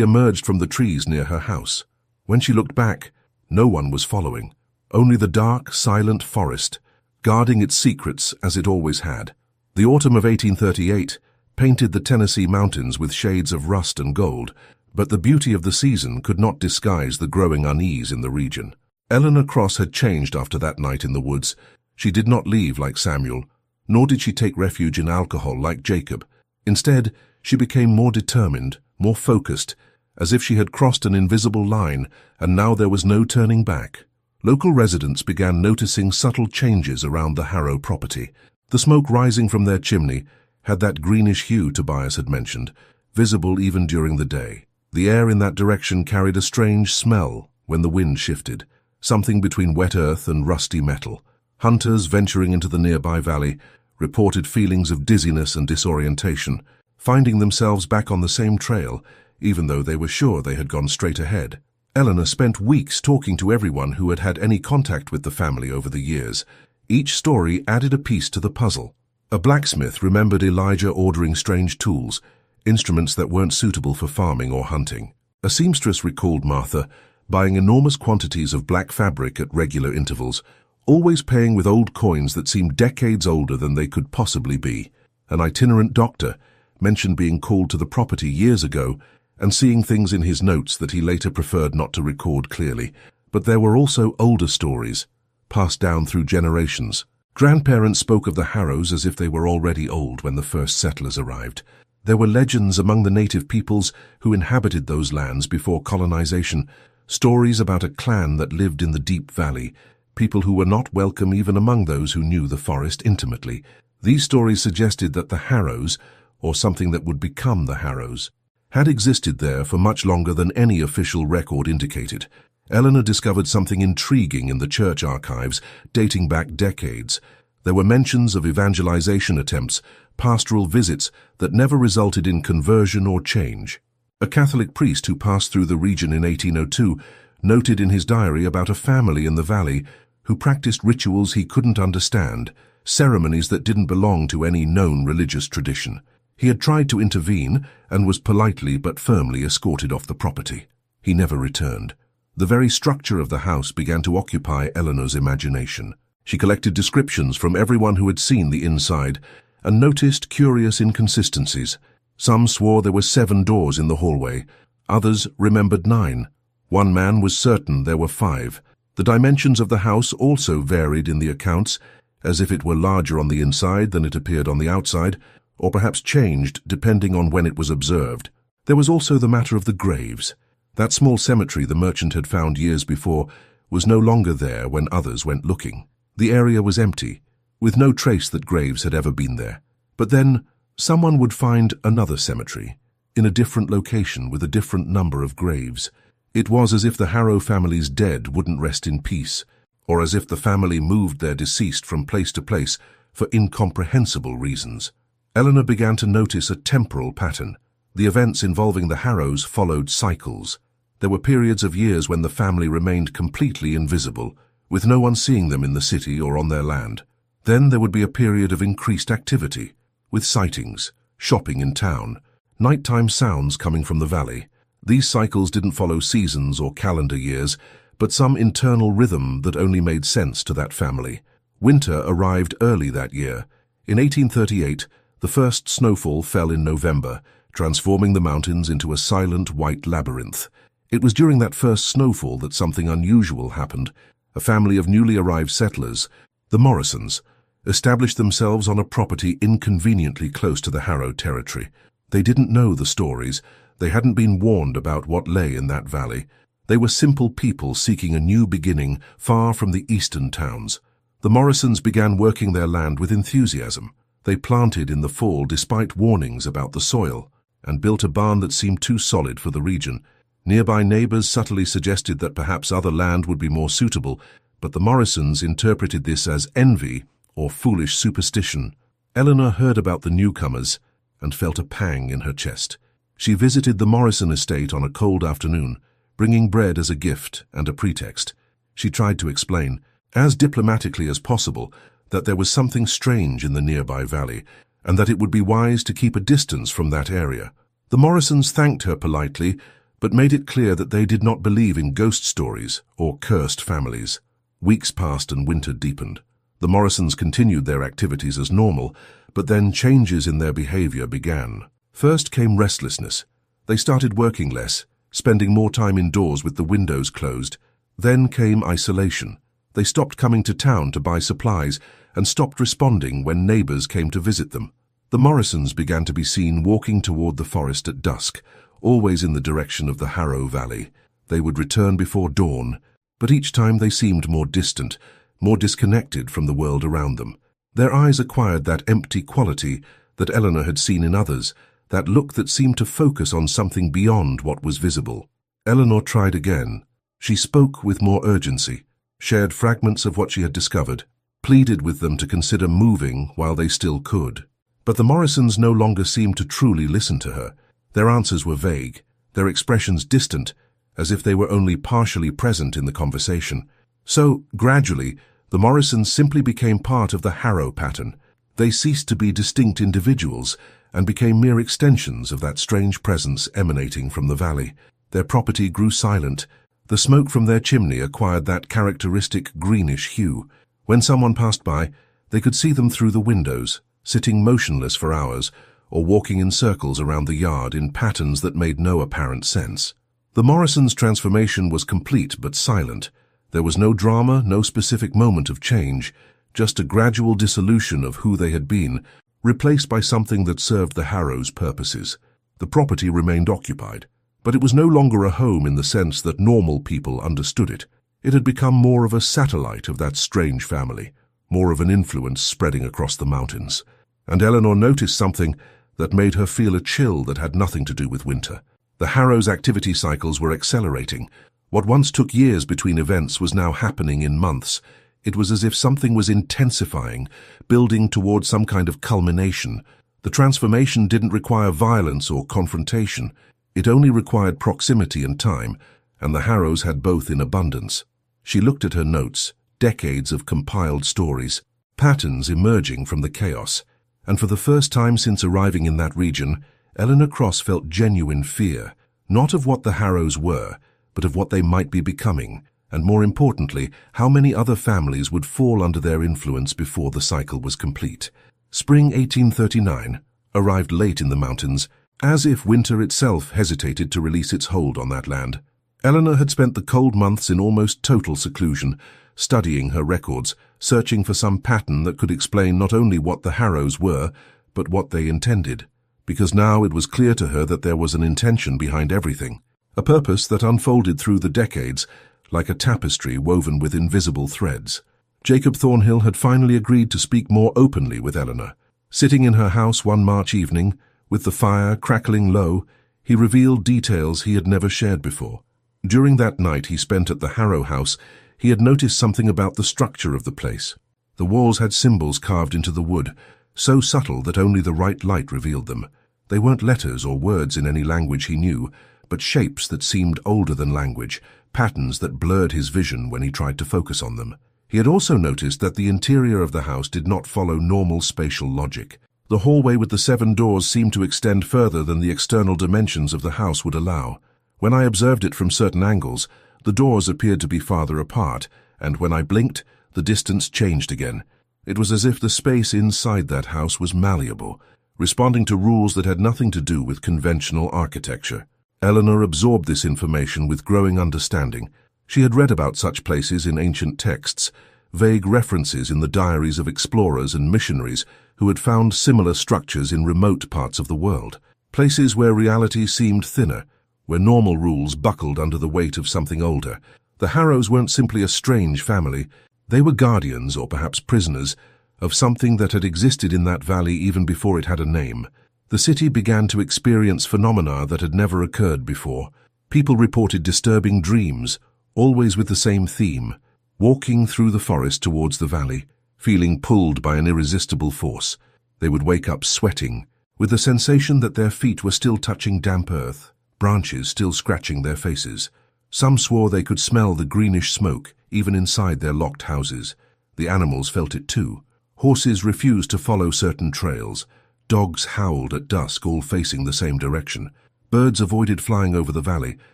emerged from the trees near her house. When she looked back, no one was following. Only the dark, silent forest, guarding its secrets as it always had. The autumn of 1838 painted the Tennessee mountains with shades of rust and gold, but the beauty of the season could not disguise the growing unease in the region. Eleanor Cross had changed after that night in the woods. She did not leave like Samuel, nor did she take refuge in alcohol like Jacob. Instead, she became more determined, more focused, as if she had crossed an invisible line, and now there was no turning back. Local residents began noticing subtle changes around the Harrow property. The smoke rising from their chimney had that greenish hue Tobias had mentioned, visible even during the day. The air in that direction carried a strange smell when the wind shifted, something between wet earth and rusty metal. Hunters venturing into the nearby valley reported feelings of dizziness and disorientation, finding themselves back on the same trail, even though they were sure they had gone straight ahead. Eleanor spent weeks talking to everyone who had had any contact with the family over the years. Each story added a piece to the puzzle. A blacksmith remembered Elijah ordering strange tools, instruments that weren't suitable for farming or hunting. A seamstress recalled Martha buying enormous quantities of black fabric at regular intervals, always paying with old coins that seemed decades older than they could possibly be. An itinerant doctor mentioned being called to the property years ago and seeing things in his notes that he later preferred not to record clearly. But there were also older stories, passed down through generations. Grandparents spoke of the Harrows as if they were already old when the first settlers arrived. There were legends among the native peoples who inhabited those lands before colonization, stories about a clan that lived in the deep valley, people who were not welcome even among those who knew the forest intimately. These stories suggested that the Harrows, or something that would become the Harrows, had existed there for much longer than any official record indicated. Eleanor discovered something intriguing in the church archives dating back decades. There were mentions of evangelization attempts, pastoral visits that never resulted in conversion or change. A Catholic priest who passed through the region in 1802 noted in his diary about a family in the valley who practiced rituals he couldn't understand, ceremonies that didn't belong to any known religious tradition. He had tried to intervene and was politely but firmly escorted off the property. He never returned. The very structure of the house began to occupy Eleanor's imagination. She collected descriptions from everyone who had seen the inside and noticed curious inconsistencies. Some swore there were 7 doors in the hallway. Others remembered 9. One man was certain there were 5. The dimensions of the house also varied in the accounts, as if it were larger on the inside than it appeared on the outside, or perhaps changed depending on when it was observed. There was also the matter of the graves. That small cemetery the merchant had found years before was no longer there when others went looking. The area was empty, with no trace that graves had ever been there. But then someone would find another cemetery, in a different location with a different number of graves. It was as if the Harrow family's dead wouldn't rest in peace, or as if the family moved their deceased from place to place for incomprehensible reasons. Eleanor began to notice a temporal pattern. The events involving the Harrows followed cycles. There were periods of years when the family remained completely invisible, with no one seeing them in the city or on their land. Then there would be a period of increased activity, with sightings, shopping in town, nighttime sounds coming from the valley. These cycles didn't follow seasons or calendar years, but some internal rhythm that only made sense to that family. Winter arrived early that year. In 1838, the first snowfall fell in November, transforming the mountains into a silent white labyrinth. It was during that first snowfall that something unusual happened. A family of newly arrived settlers, the Morrisons, established themselves on a property inconveniently close to the Harrow territory. They didn't know the stories. They hadn't been warned about what lay in that valley. They were simple people seeking a new beginning far from the eastern towns. The Morrisons began working their land with enthusiasm. They planted in the fall despite warnings about the soil, and built a barn that seemed too solid for the region. Nearby neighbors subtly suggested that perhaps other land would be more suitable, but the Morrisons interpreted this as envy or foolish superstition. Eleanor heard about the newcomers and felt a pang in her chest. She visited the Morrison estate on a cold afternoon, bringing bread as a gift and a pretext. She tried to explain, as diplomatically as possible, that there was something strange in the nearby valley, and that it would be wise to keep a distance from that area. The Morrisons thanked her politely, but made it clear that they did not believe in ghost stories or cursed families. Weeks passed and winter deepened. The Morrisons continued their activities as normal, but then changes in their behavior began. First came restlessness. They started working less, spending more time indoors with the windows closed. Then came isolation. They stopped coming to town to buy supplies and stopped responding when neighbors came to visit them. The Morrisons began to be seen walking toward the forest at dusk, always in the direction of the Harrow Valley. They would return before dawn, but each time they seemed more distant, more disconnected from the world around them. Their eyes acquired that empty quality that Eleanor had seen in others, that look that seemed to focus on something beyond what was visible. Eleanor tried again. She spoke with more urgency, shared fragments of what she had discovered, pleaded with them to consider moving while they still could. But the Morrisons no longer seemed to truly listen to her. Their answers were vague, their expressions distant, as if they were only partially present in the conversation. So, gradually, the Morrisons simply became part of the Harrow pattern. They ceased to be distinct individuals and became mere extensions of that strange presence emanating from the valley. Their property grew silent. The smoke from their chimney acquired that characteristic greenish hue. When someone passed by, they could see them through the windows, sitting motionless for hours, or walking in circles around the yard in patterns that made no apparent sense. The Morrisons' transformation was complete but silent. There was no drama, no specific moment of change, just a gradual dissolution of who they had been, replaced by something that served the Harrows' purposes. The property remained occupied, but it was no longer a home in the sense that normal people understood it. It had become more of a satellite of that strange family, more of an influence spreading across the mountains. And Eleanor noticed something that made her feel a chill that had nothing to do with winter. The Harrows' activity cycles were accelerating. What once took years between events was now happening in months. It was as if something was intensifying, building toward some kind of culmination. The transformation didn't require violence or confrontation. It only required proximity and time, and the Harrows had both in abundance. She looked at her notes, decades of compiled stories, patterns emerging from the chaos. And for the first time since arriving in that region, Eleanor Cross felt genuine fear, not of what the Harrows were, but of what they might be becoming, and more importantly, how many other families would fall under their influence before the cycle was complete. Spring 1839 arrived late in the mountains, as if winter itself hesitated to release its hold on that land. Eleanor had spent the cold months in almost total seclusion, studying her records, searching for some pattern that could explain not only what the Harrows were, but what they intended. Because now it was clear to her that there was an intention behind everything, a purpose that unfolded through the decades, like a tapestry woven with invisible threads. Jacob Thornhill had finally agreed to speak more openly with Eleanor. Sitting in her house one March evening, with the fire crackling low, he revealed details he had never shared before. During that night he spent at the Harrow house, he had noticed something about the structure of the place. The walls had symbols carved into the wood, so subtle that only the right light revealed them. They weren't letters or words in any language he knew, but shapes that seemed older than language, patterns that blurred his vision when he tried to focus on them. He had also noticed that the interior of the house did not follow normal spatial logic. The hallway with the 7 doors seemed to extend further than the external dimensions of the house would allow. When I observed it from certain angles, the doors appeared to be farther apart, and when I blinked, the distance changed again. It was as if the space inside that house was malleable, responding to rules that had nothing to do with conventional architecture. Eleanor absorbed this information with growing understanding. She had read about such places in ancient texts, vague references in the diaries of explorers and missionaries who had found similar structures in remote parts of the world, places where reality seemed thinner, where normal rules buckled under the weight of something older. The Harrows weren't simply a strange family. They were guardians, or perhaps prisoners, of something that had existed in that valley even before it had a name. The city began to experience phenomena that had never occurred before. People reported disturbing dreams, always with the same theme, walking through the forest towards the valley, feeling pulled by an irresistible force. They would wake up sweating, with the sensation that their feet were still touching damp earth, branches still scratching their faces. Some swore they could smell the greenish smoke, even inside their locked houses. The animals felt it too. Horses refused to follow certain trails. Dogs howled at dusk, all facing the same direction. Birds avoided flying over the valley,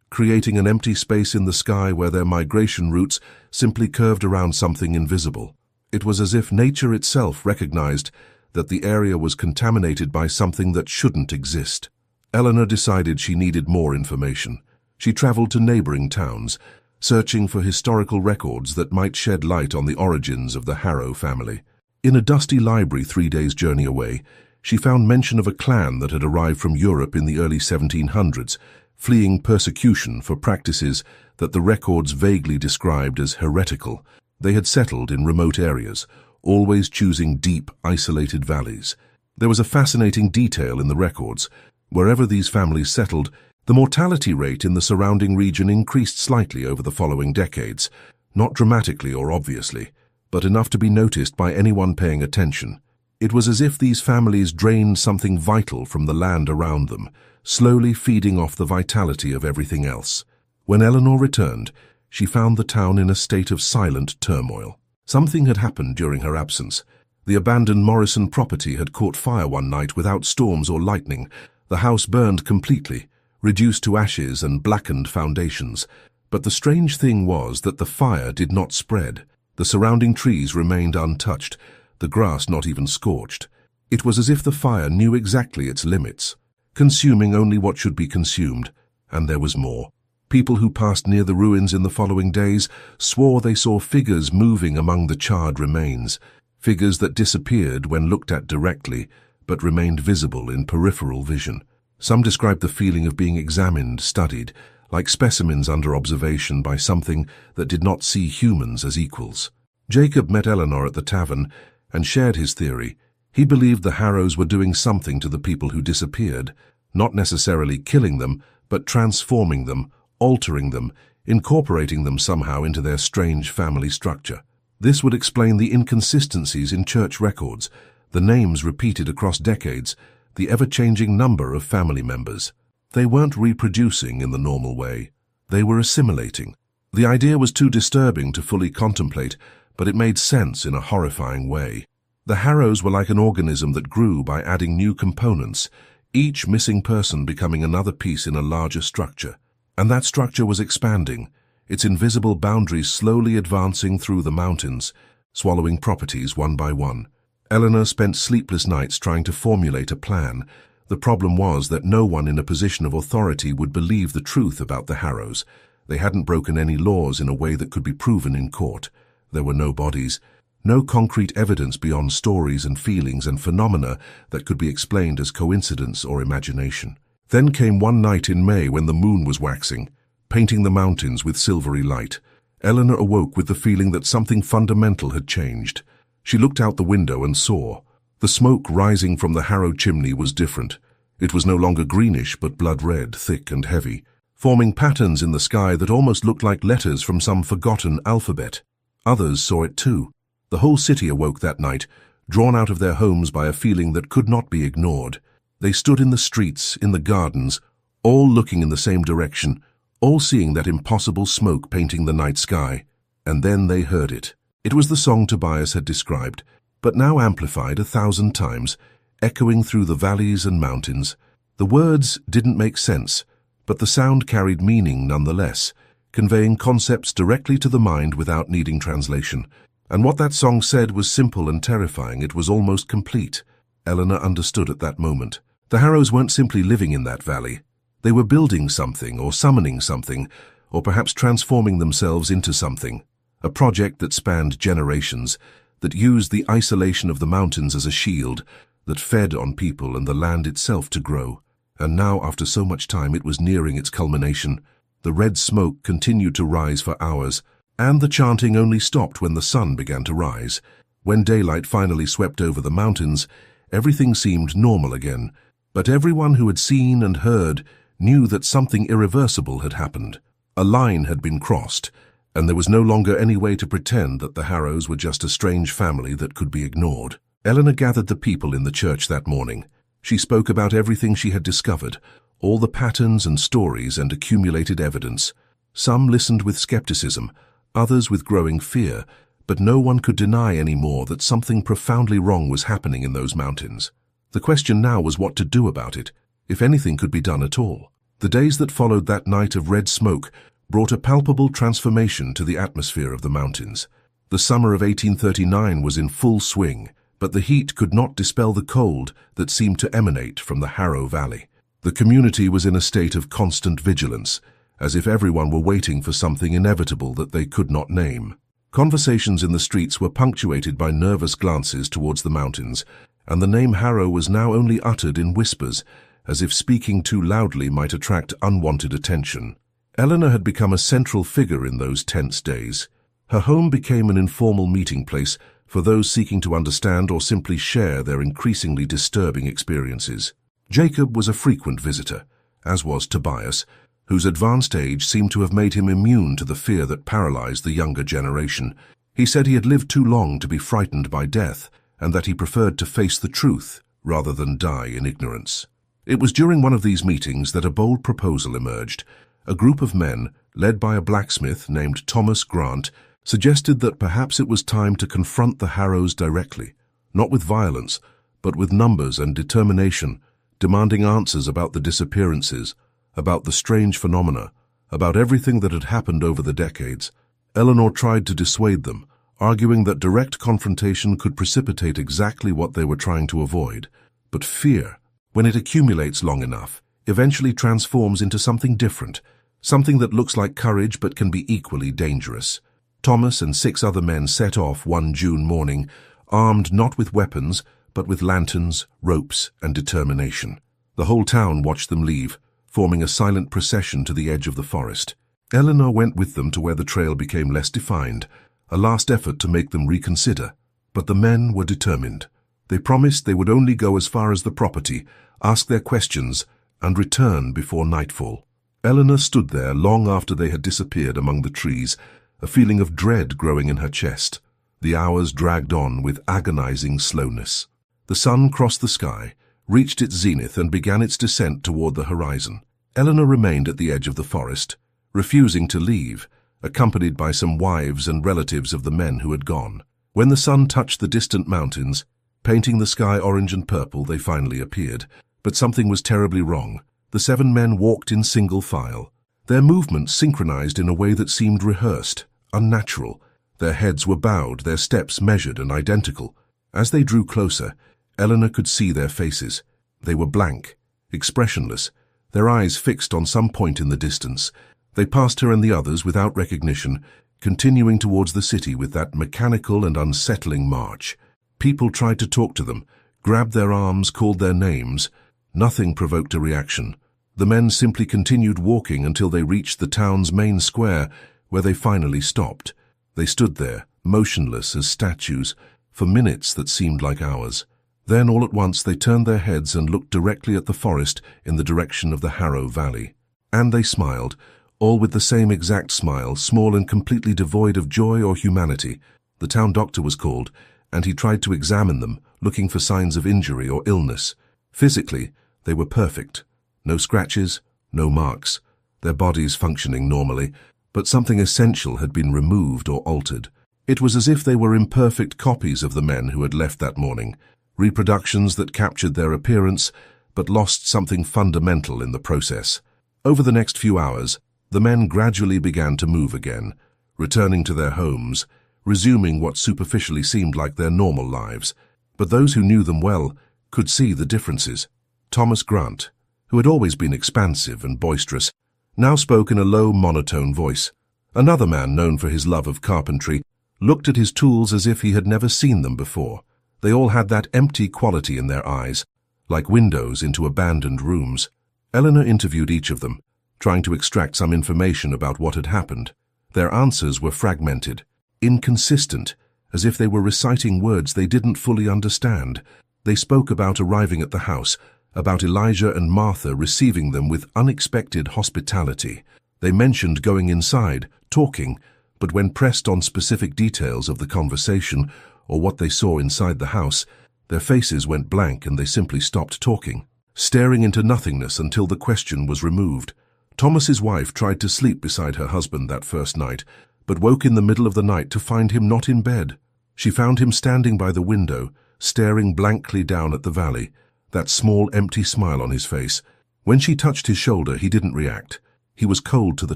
creating an empty space in the sky where their migration routes simply curved around something invisible. It was as if nature itself recognized that the area was contaminated by something that shouldn't exist. Eleanor decided she needed more information. She traveled to neighboring towns, searching for historical records that might shed light on the origins of the Harrow family. In a dusty library 3 days' journey away, she found mention of a clan that had arrived from Europe in the early 1700s, fleeing persecution for practices that the records vaguely described as heretical. They had settled in remote areas, always choosing deep, isolated valleys. There was a fascinating detail in the records. Wherever these families settled, the mortality rate in the surrounding region increased slightly over the following decades, not dramatically or obviously, but enough to be noticed by anyone paying attention. It was as if these families drained something vital from the land around them, slowly feeding off the vitality of everything else. When Eleanor returned, she found the town in a state of silent turmoil. Something had happened during her absence. The abandoned Morrison property had caught fire one night without storms or lightning. The house burned completely, reduced to ashes and blackened foundations. But the strange thing was that the fire did not spread. The surrounding trees remained untouched, the grass not even scorched. It was as if the fire knew exactly its limits, consuming only what should be consumed, and there was more. People who passed near the ruins in the following days swore they saw figures moving among the charred remains, figures that disappeared when looked at directly, but remained visible in peripheral vision. Some described the feeling of being examined, studied, like specimens under observation by something that did not see humans as equals. Jacob met Eleanor at the tavern and shared his theory. He believed the Harrows were doing something to the people who disappeared, not necessarily killing them, but transforming them, altering them, incorporating them somehow into their strange family structure. This would explain the inconsistencies in church records, the names repeated across decades, the ever-changing number of family members. They weren't reproducing in the normal way. They were assimilating. The idea was too disturbing to fully contemplate, but it made sense in a horrifying way. The Harrows were like an organism that grew by adding new components, each missing person becoming another piece in a larger structure. And that structure was expanding, its invisible boundaries slowly advancing through the mountains, swallowing properties one by one. Eleanor spent sleepless nights trying to formulate a plan. The problem was that no one in a position of authority would believe the truth about the Harrows. They hadn't broken any laws in a way that could be proven in court. There were no bodies, no concrete evidence beyond stories and feelings and phenomena that could be explained as coincidence or imagination. Then came one night in May when the moon was waxing, painting the mountains with silvery light. Eleanor awoke with the feeling that something fundamental had changed. She looked out the window and saw. The smoke rising from the Harrow chimney was different. It was no longer greenish but blood red, thick and heavy, forming patterns in the sky that almost looked like letters from some forgotten alphabet. Others saw it too. The whole city awoke that night, drawn out of their homes by a feeling that could not be ignored. They stood in the streets, in the gardens, all looking in the same direction, all seeing that impossible smoke painting the night sky. And then they heard it. It was the song Tobias had described, but now amplified 1,000 times, echoing through the valleys and mountains. The words didn't make sense, but the sound carried meaning nonetheless, conveying concepts directly to the mind without needing translation. And what that song said was simple and terrifying. It was almost complete. Eleanor understood at that moment. The Harrows weren't simply living in that valley. They were building something, or summoning something, or perhaps transforming themselves into something. A project that spanned generations, that used the isolation of the mountains as a shield, that fed on people and the land itself to grow. And now, after so much time, it was nearing its culmination. The red smoke continued to rise for hours, and the chanting only stopped when the sun began to rise. When daylight finally swept over the mountains, everything seemed normal again. But everyone who had seen and heard knew that something irreversible had happened. A line had been crossed, and there was no longer any way to pretend that the Harrows were just a strange family that could be ignored. Eleanor gathered the people in the church that morning. She spoke about everything she had discovered, all the patterns and stories and accumulated evidence. Some listened with skepticism, others with growing fear, but no one could deny anymore that something profoundly wrong was happening in those mountains. The question now was what to do about it, if anything could be done at all. The days that followed that night of red smoke brought a palpable transformation to the atmosphere of the mountains. The summer of 1839 was in full swing, but the heat could not dispel the cold that seemed to emanate from the Harrow Valley. The community was in a state of constant vigilance, as if everyone were waiting for something inevitable that they could not name. Conversations in the streets were punctuated by nervous glances towards the mountains, and the name Harrow was now only uttered in whispers, as if speaking too loudly might attract unwanted attention. Eleanor had become a central figure in those tense days. Her home became an informal meeting place for those seeking to understand or simply share their increasingly disturbing experiences. Jacob was a frequent visitor, as was Tobias, whose advanced age seemed to have made him immune to the fear that paralyzed the younger generation. He said he had lived too long to be frightened by death, and that he preferred to face the truth rather than die in ignorance. It was during one of these meetings that a bold proposal emerged. A group of men, led by a blacksmith named Thomas Grant, suggested that perhaps it was time to confront the Harrows directly, not with violence, but with numbers and determination, demanding answers about the disappearances, about the strange phenomena, about everything that had happened over the decades. Eleanor tried to dissuade them, arguing that direct confrontation could precipitate exactly what they were trying to avoid. But fear, when it accumulates long enough, eventually transforms into something different, something that looks like courage but can be equally dangerous. Thomas and 6 other men set off one June morning, armed not with weapons, but with lanterns, ropes, and determination. The whole town watched them leave, forming a silent procession to the edge of the forest. Eleanor went with them to where the trail became less defined, a last effort to make them reconsider. But the men were determined. They promised they would only go as far as the property, ask their questions, and return before nightfall. Eleanor stood there long after they had disappeared among the trees, a feeling of dread growing in her chest. The hours dragged on with agonizing slowness. The sun crossed the sky, reached its zenith, and began its descent toward the horizon. Eleanor remained at the edge of the forest, refusing to leave, accompanied by some wives and relatives of the men who had gone. When the sun touched the distant mountains, painting the sky orange and purple, they finally appeared. But something was terribly wrong. The 7 men walked in single file. Their movements synchronized in a way that seemed rehearsed, unnatural. Their heads were bowed, their steps measured and identical. As they drew closer, Eleanor could see their faces. They were blank, expressionless, their eyes fixed on some point in the distance. They passed her and the others without recognition, continuing towards the city with that mechanical and unsettling march. People tried to talk to them, grabbed their arms, called their names. Nothing provoked a reaction. The men simply continued walking until they reached the town's main square, where they finally stopped. They stood there, motionless as statues, for minutes that seemed like hours. Then, all at once, they turned their heads and looked directly at the forest in the direction of the Harrow Valley. And they smiled, all with the same exact smile, small and completely devoid of joy or humanity. The town doctor was called, and he tried to examine them, looking for signs of injury or illness. Physically, they were perfect. No scratches, no marks, their bodies functioning normally, but something essential had been removed or altered. It was as if they were imperfect copies of the men who had left that morning, reproductions that captured their appearance but lost something fundamental in the process. Over the next few hours, the men gradually began to move again, returning to their homes, resuming what superficially seemed like their normal lives. But those who knew them well could see the differences. Thomas Grant, who had always been expansive and boisterous, now spoke in a low, monotone voice. Another man, known for his love of carpentry, looked at his tools as if he had never seen them before. They all had that empty quality in their eyes, like windows into abandoned rooms. Eleanor interviewed each of them, trying to extract some information about what had happened. Their answers were fragmented, inconsistent, as if they were reciting words they didn't fully understand. They spoke about arriving at the house, about Elijah and Martha receiving them with unexpected hospitality. They mentioned going inside, talking, but when pressed on specific details of the conversation or what they saw inside the house, Their faces went blank and they simply stopped talking, staring into nothingness until the question was removed. Thomas's wife tried to sleep beside her husband that first night, but woke in the middle of the night to find him not in bed. She found him standing by the window, staring blankly down at the valley, that small empty smile on his face. When she touched his shoulder, he didn't react. He was cold to the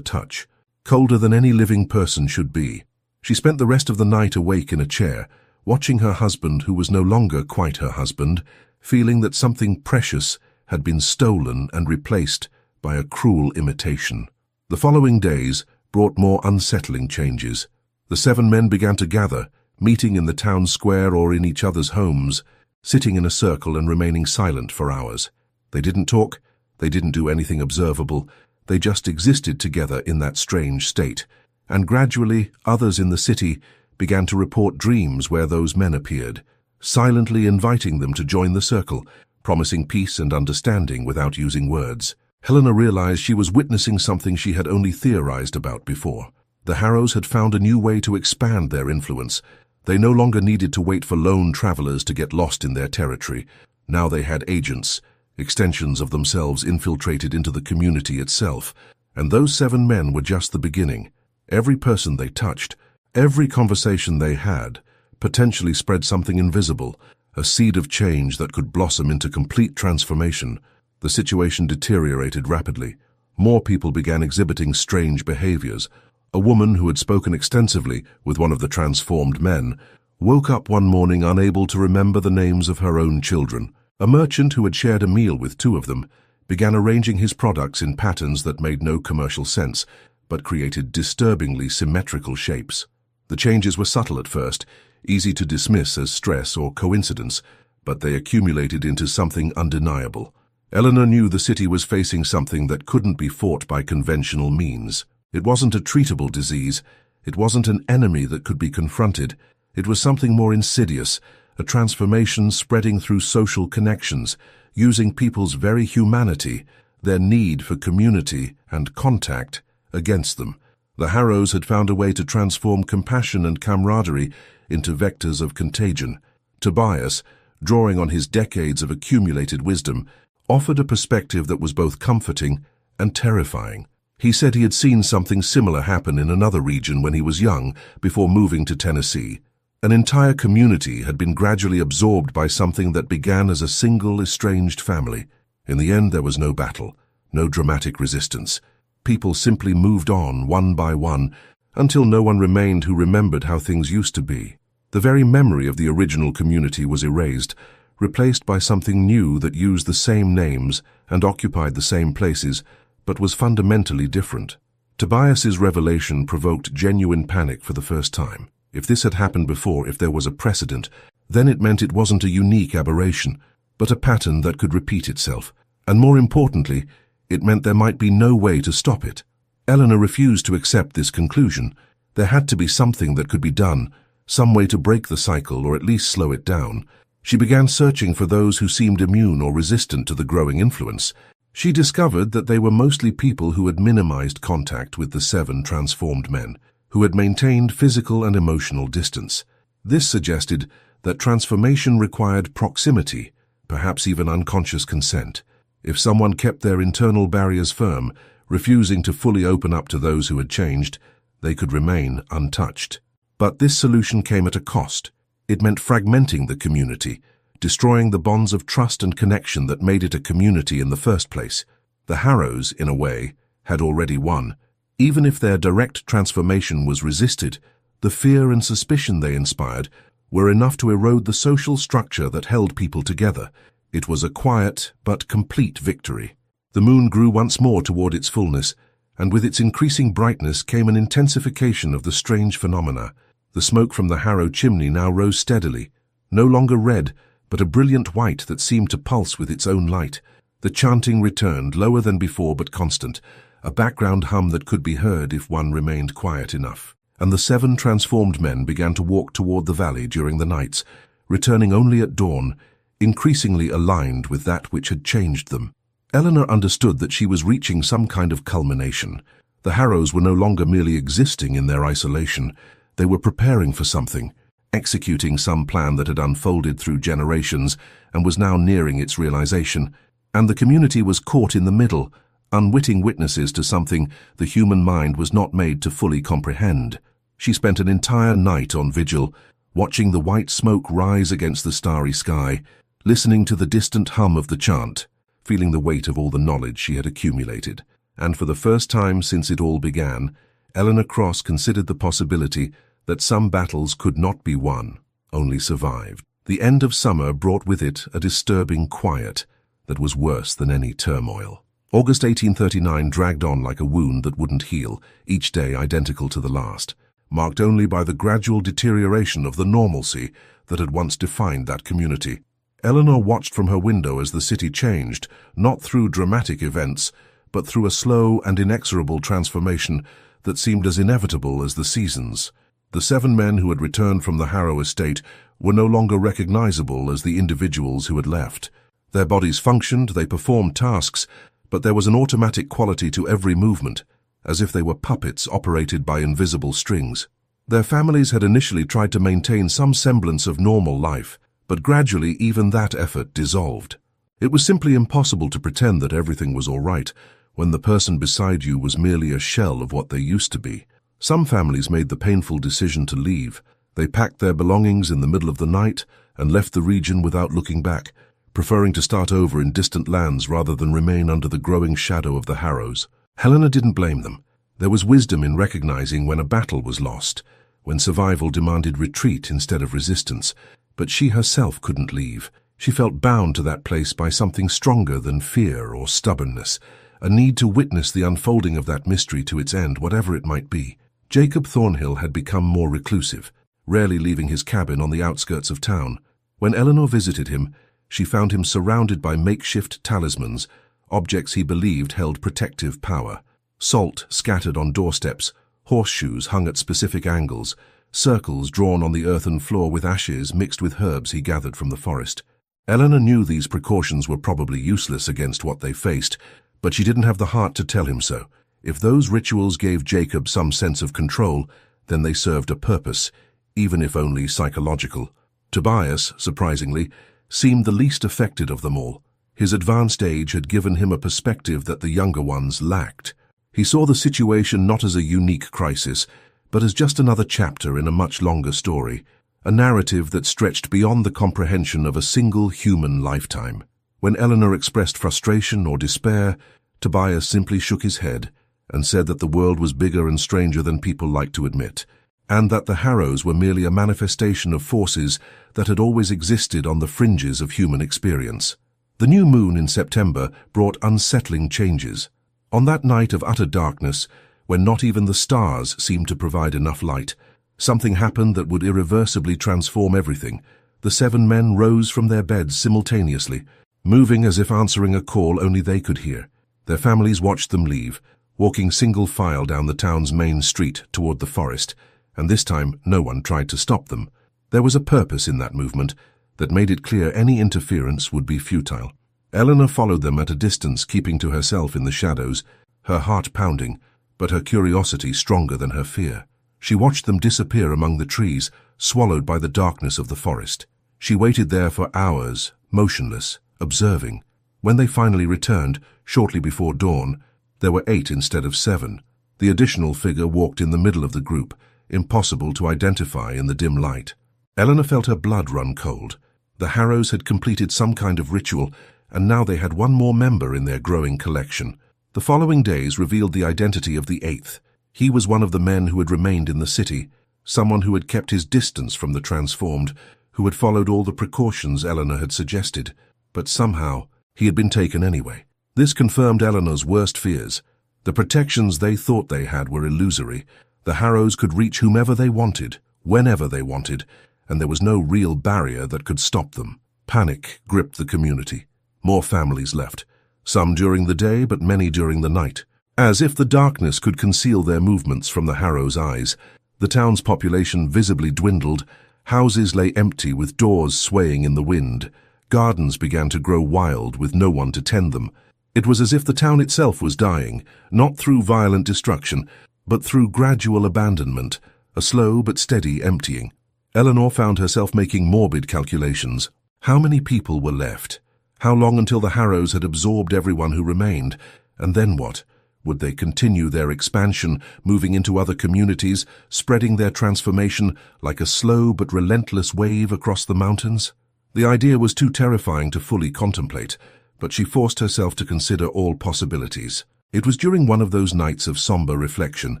touch, colder than any living person should be. She spent the rest of the night awake in a chair, watching her husband, who was no longer quite her husband, feeling that something precious had been stolen and replaced by a cruel imitation. The following days brought more unsettling changes. The 7 men began to gather, meeting in the town square or in each other's homes, sitting in a circle and remaining silent for hours. They didn't talk, they didn't do anything observable, they just existed together in that strange state, and gradually others in the city began to report dreams where those men appeared, silently inviting them to join the circle, promising peace and understanding without using words. Helena realized she was witnessing something she had only theorized about before. The Harrows had found a new way to expand their influence. They no longer needed to wait for lone travelers to get lost in their territory. Now they had agents, extensions of themselves infiltrated into the community itself. And those 7 men were just the beginning. Every person they touched, every conversation they had, potentially spread something invisible, a seed of change that could blossom into complete transformation. The situation deteriorated rapidly. More people began exhibiting strange behaviors. A woman who had spoken extensively with one of the transformed men woke up one morning unable to remember the names of her own children. A merchant who had shared a meal with 2 of them began arranging his products in patterns that made no commercial sense, but created disturbingly symmetrical shapes. The changes were subtle at first, easy to dismiss as stress or coincidence, but they accumulated into something undeniable. Eleanor knew the city was facing something that couldn't be fought by conventional means. It wasn't a treatable disease. It wasn't an enemy that could be confronted. It was something more insidious, a transformation spreading through social connections, using people's very humanity, their need for community and contact, against them. The Harrows had found a way to transform compassion and camaraderie into vectors of contagion. Tobias, drawing on his decades of accumulated wisdom, offered a perspective that was both comforting and terrifying. He said he had seen something similar happen in another region when he was young, before moving to Tennessee. An entire community had been gradually absorbed by something that began as a single estranged family. In the end, there was no battle, no dramatic resistance. People simply moved on one by one, until no one remained who remembered how things used to be. The very memory of the original community was erased, replaced by something new that used the same names and occupied the same places, but was fundamentally different. Tobias's revelation provoked genuine panic for the first time. If this had happened before, if there was a precedent, then it meant it wasn't a unique aberration, but a pattern that could repeat itself. And more importantly, it meant there might be no way to stop it. Eleanor refused to accept this conclusion. There had to be something that could be done, some way to break the cycle or at least slow it down. She began searching for those who seemed immune or resistant to the growing influence. She discovered that they were mostly people who had minimized contact with the 7 transformed men, who had maintained physical and emotional distance. This suggested that transformation required proximity, perhaps even unconscious consent. If someone kept their internal barriers firm, refusing to fully open up to those who had changed, they could remain untouched. But this solution came at a cost. It meant fragmenting the community, destroying the bonds of trust and connection that made it a community in the first place. The Harrows, in a way, had already won. Even if their direct transformation was resisted, the fear and suspicion they inspired were enough to erode the social structure that held people together. It was a quiet but complete victory. The moon grew once more toward its fullness, and with its increasing brightness came an intensification of the strange phenomena. The smoke from the Harrow chimney now rose steadily, no longer red, but a brilliant white that seemed to pulse with its own light. The chanting returned, lower than before but constant, a background hum that could be heard if one remained quiet enough. And the 7 transformed men began to walk toward the valley during the nights, returning only at dawn, increasingly aligned with that which had changed them. Eleanor understood that she was reaching some kind of culmination. The Harrows were no longer merely existing in their isolation. They were preparing for something, executing some plan that had unfolded through generations and was now nearing its realization. And the community was caught in the middle, unwitting witnesses to something the human mind was not made to fully comprehend. She spent an entire night on vigil, watching the white smoke rise against the starry sky, listening to the distant hum of the chant, feeling the weight of all the knowledge she had accumulated. And for the first time since it all began, Eleanor Cross considered the possibility that some battles could not be won, only survived. The end of summer brought with it a disturbing quiet that was worse than any turmoil. August 1839 dragged on like a wound that wouldn't heal, each day identical to the last, marked only by the gradual deterioration of the normalcy that had once defined that community. Eleanor watched from her window as the city changed, not through dramatic events, but through a slow and inexorable transformation that seemed as inevitable as the seasons. The 7 men who had returned from the Harrow estate were no longer recognizable as the individuals who had left. Their bodies functioned, they performed tasks, but there was an automatic quality to every movement, as if they were puppets operated by invisible strings. Their families had initially tried to maintain some semblance of normal life, but gradually even that effort dissolved. It was simply impossible to pretend that everything was all right when the person beside you was merely a shell of what they used to be. Some families made the painful decision to leave. They packed their belongings in the middle of the night and left the region without looking back, preferring to start over in distant lands rather than remain under the growing shadow of the Harrows. Helena didn't blame them. There was wisdom in recognizing when a battle was lost, when survival demanded retreat instead of resistance, but she herself couldn't leave. She felt bound to that place by something stronger than fear or stubbornness, a need to witness the unfolding of that mystery to its end, whatever it might be. Jacob Thornhill had become more reclusive, rarely leaving his cabin on the outskirts of town. When Eleanor visited him, she found him surrounded by makeshift talismans, objects he believed held protective power. Salt scattered on doorsteps, horseshoes hung at specific angles, circles drawn on the earthen floor with ashes mixed with herbs he gathered from the forest. Eleanor knew these precautions were probably useless against what they faced, but she didn't have the heart to tell him so. If those rituals gave Jacob some sense of control, then they served a purpose, even if only psychological. Tobias, surprisingly, seemed the least affected of them all. His advanced age had given him a perspective that the younger ones lacked. He saw the situation not as a unique crisis, but as just another chapter in a much longer story, a narrative that stretched beyond the comprehension of a single human lifetime. When Eleanor expressed frustration or despair, Tobias simply shook his head and said that the world was bigger and stranger than people liked to admit, and that the Harrows were merely a manifestation of forces that had always existed on the fringes of human experience. The new moon in September brought unsettling changes. On that night of utter darkness, when not even the stars seemed to provide enough light, something happened that would irreversibly transform everything. The 7 men rose from their beds simultaneously, moving as if answering a call only they could hear. Their families watched them leave, walking single file down the town's main street toward the forest, and this time no one tried to stop them. There was a purpose in that movement that made it clear any interference would be futile. Eleanor followed them at a distance, keeping to herself in the shadows, her heart pounding, but her curiosity stronger than her fear. She watched them disappear among the trees, swallowed by the darkness of the forest. She waited there for hours, motionless, observing. When they finally returned, shortly before dawn, there were 8 instead of 7. The additional figure walked in the middle of the group, impossible to identify in the dim light. Eleanor felt her blood run cold. The Harrows had completed some kind of ritual, and now they had one more member in their growing collection. The following days revealed the identity of the 8th. He was one of the men who had remained in the city, someone who had kept his distance from the transformed, who had followed all the precautions Eleanor had suggested. But somehow, he had been taken anyway. This confirmed Eleanor's worst fears. The protections they thought they had were illusory. The Harrows could reach whomever they wanted, whenever they wanted, and there was no real barrier that could stop them. Panic gripped the community. More families left, some during the day but many during the night. As if the darkness could conceal their movements from the Harrows' eyes, the town's population visibly dwindled. Houses lay empty with doors swaying in the wind. Gardens began to grow wild with no one to tend them. It was as if the town itself was dying, not through violent destruction, but through gradual abandonment, a slow but steady emptying. Eleanor found herself making morbid calculations. How many people were left? How long until the Harrows had absorbed everyone who remained? And then what? Would they continue their expansion, moving into other communities, spreading their transformation like a slow but relentless wave across the mountains? The idea was too terrifying to fully contemplate, but she forced herself to consider all possibilities. It was during one of those nights of somber reflection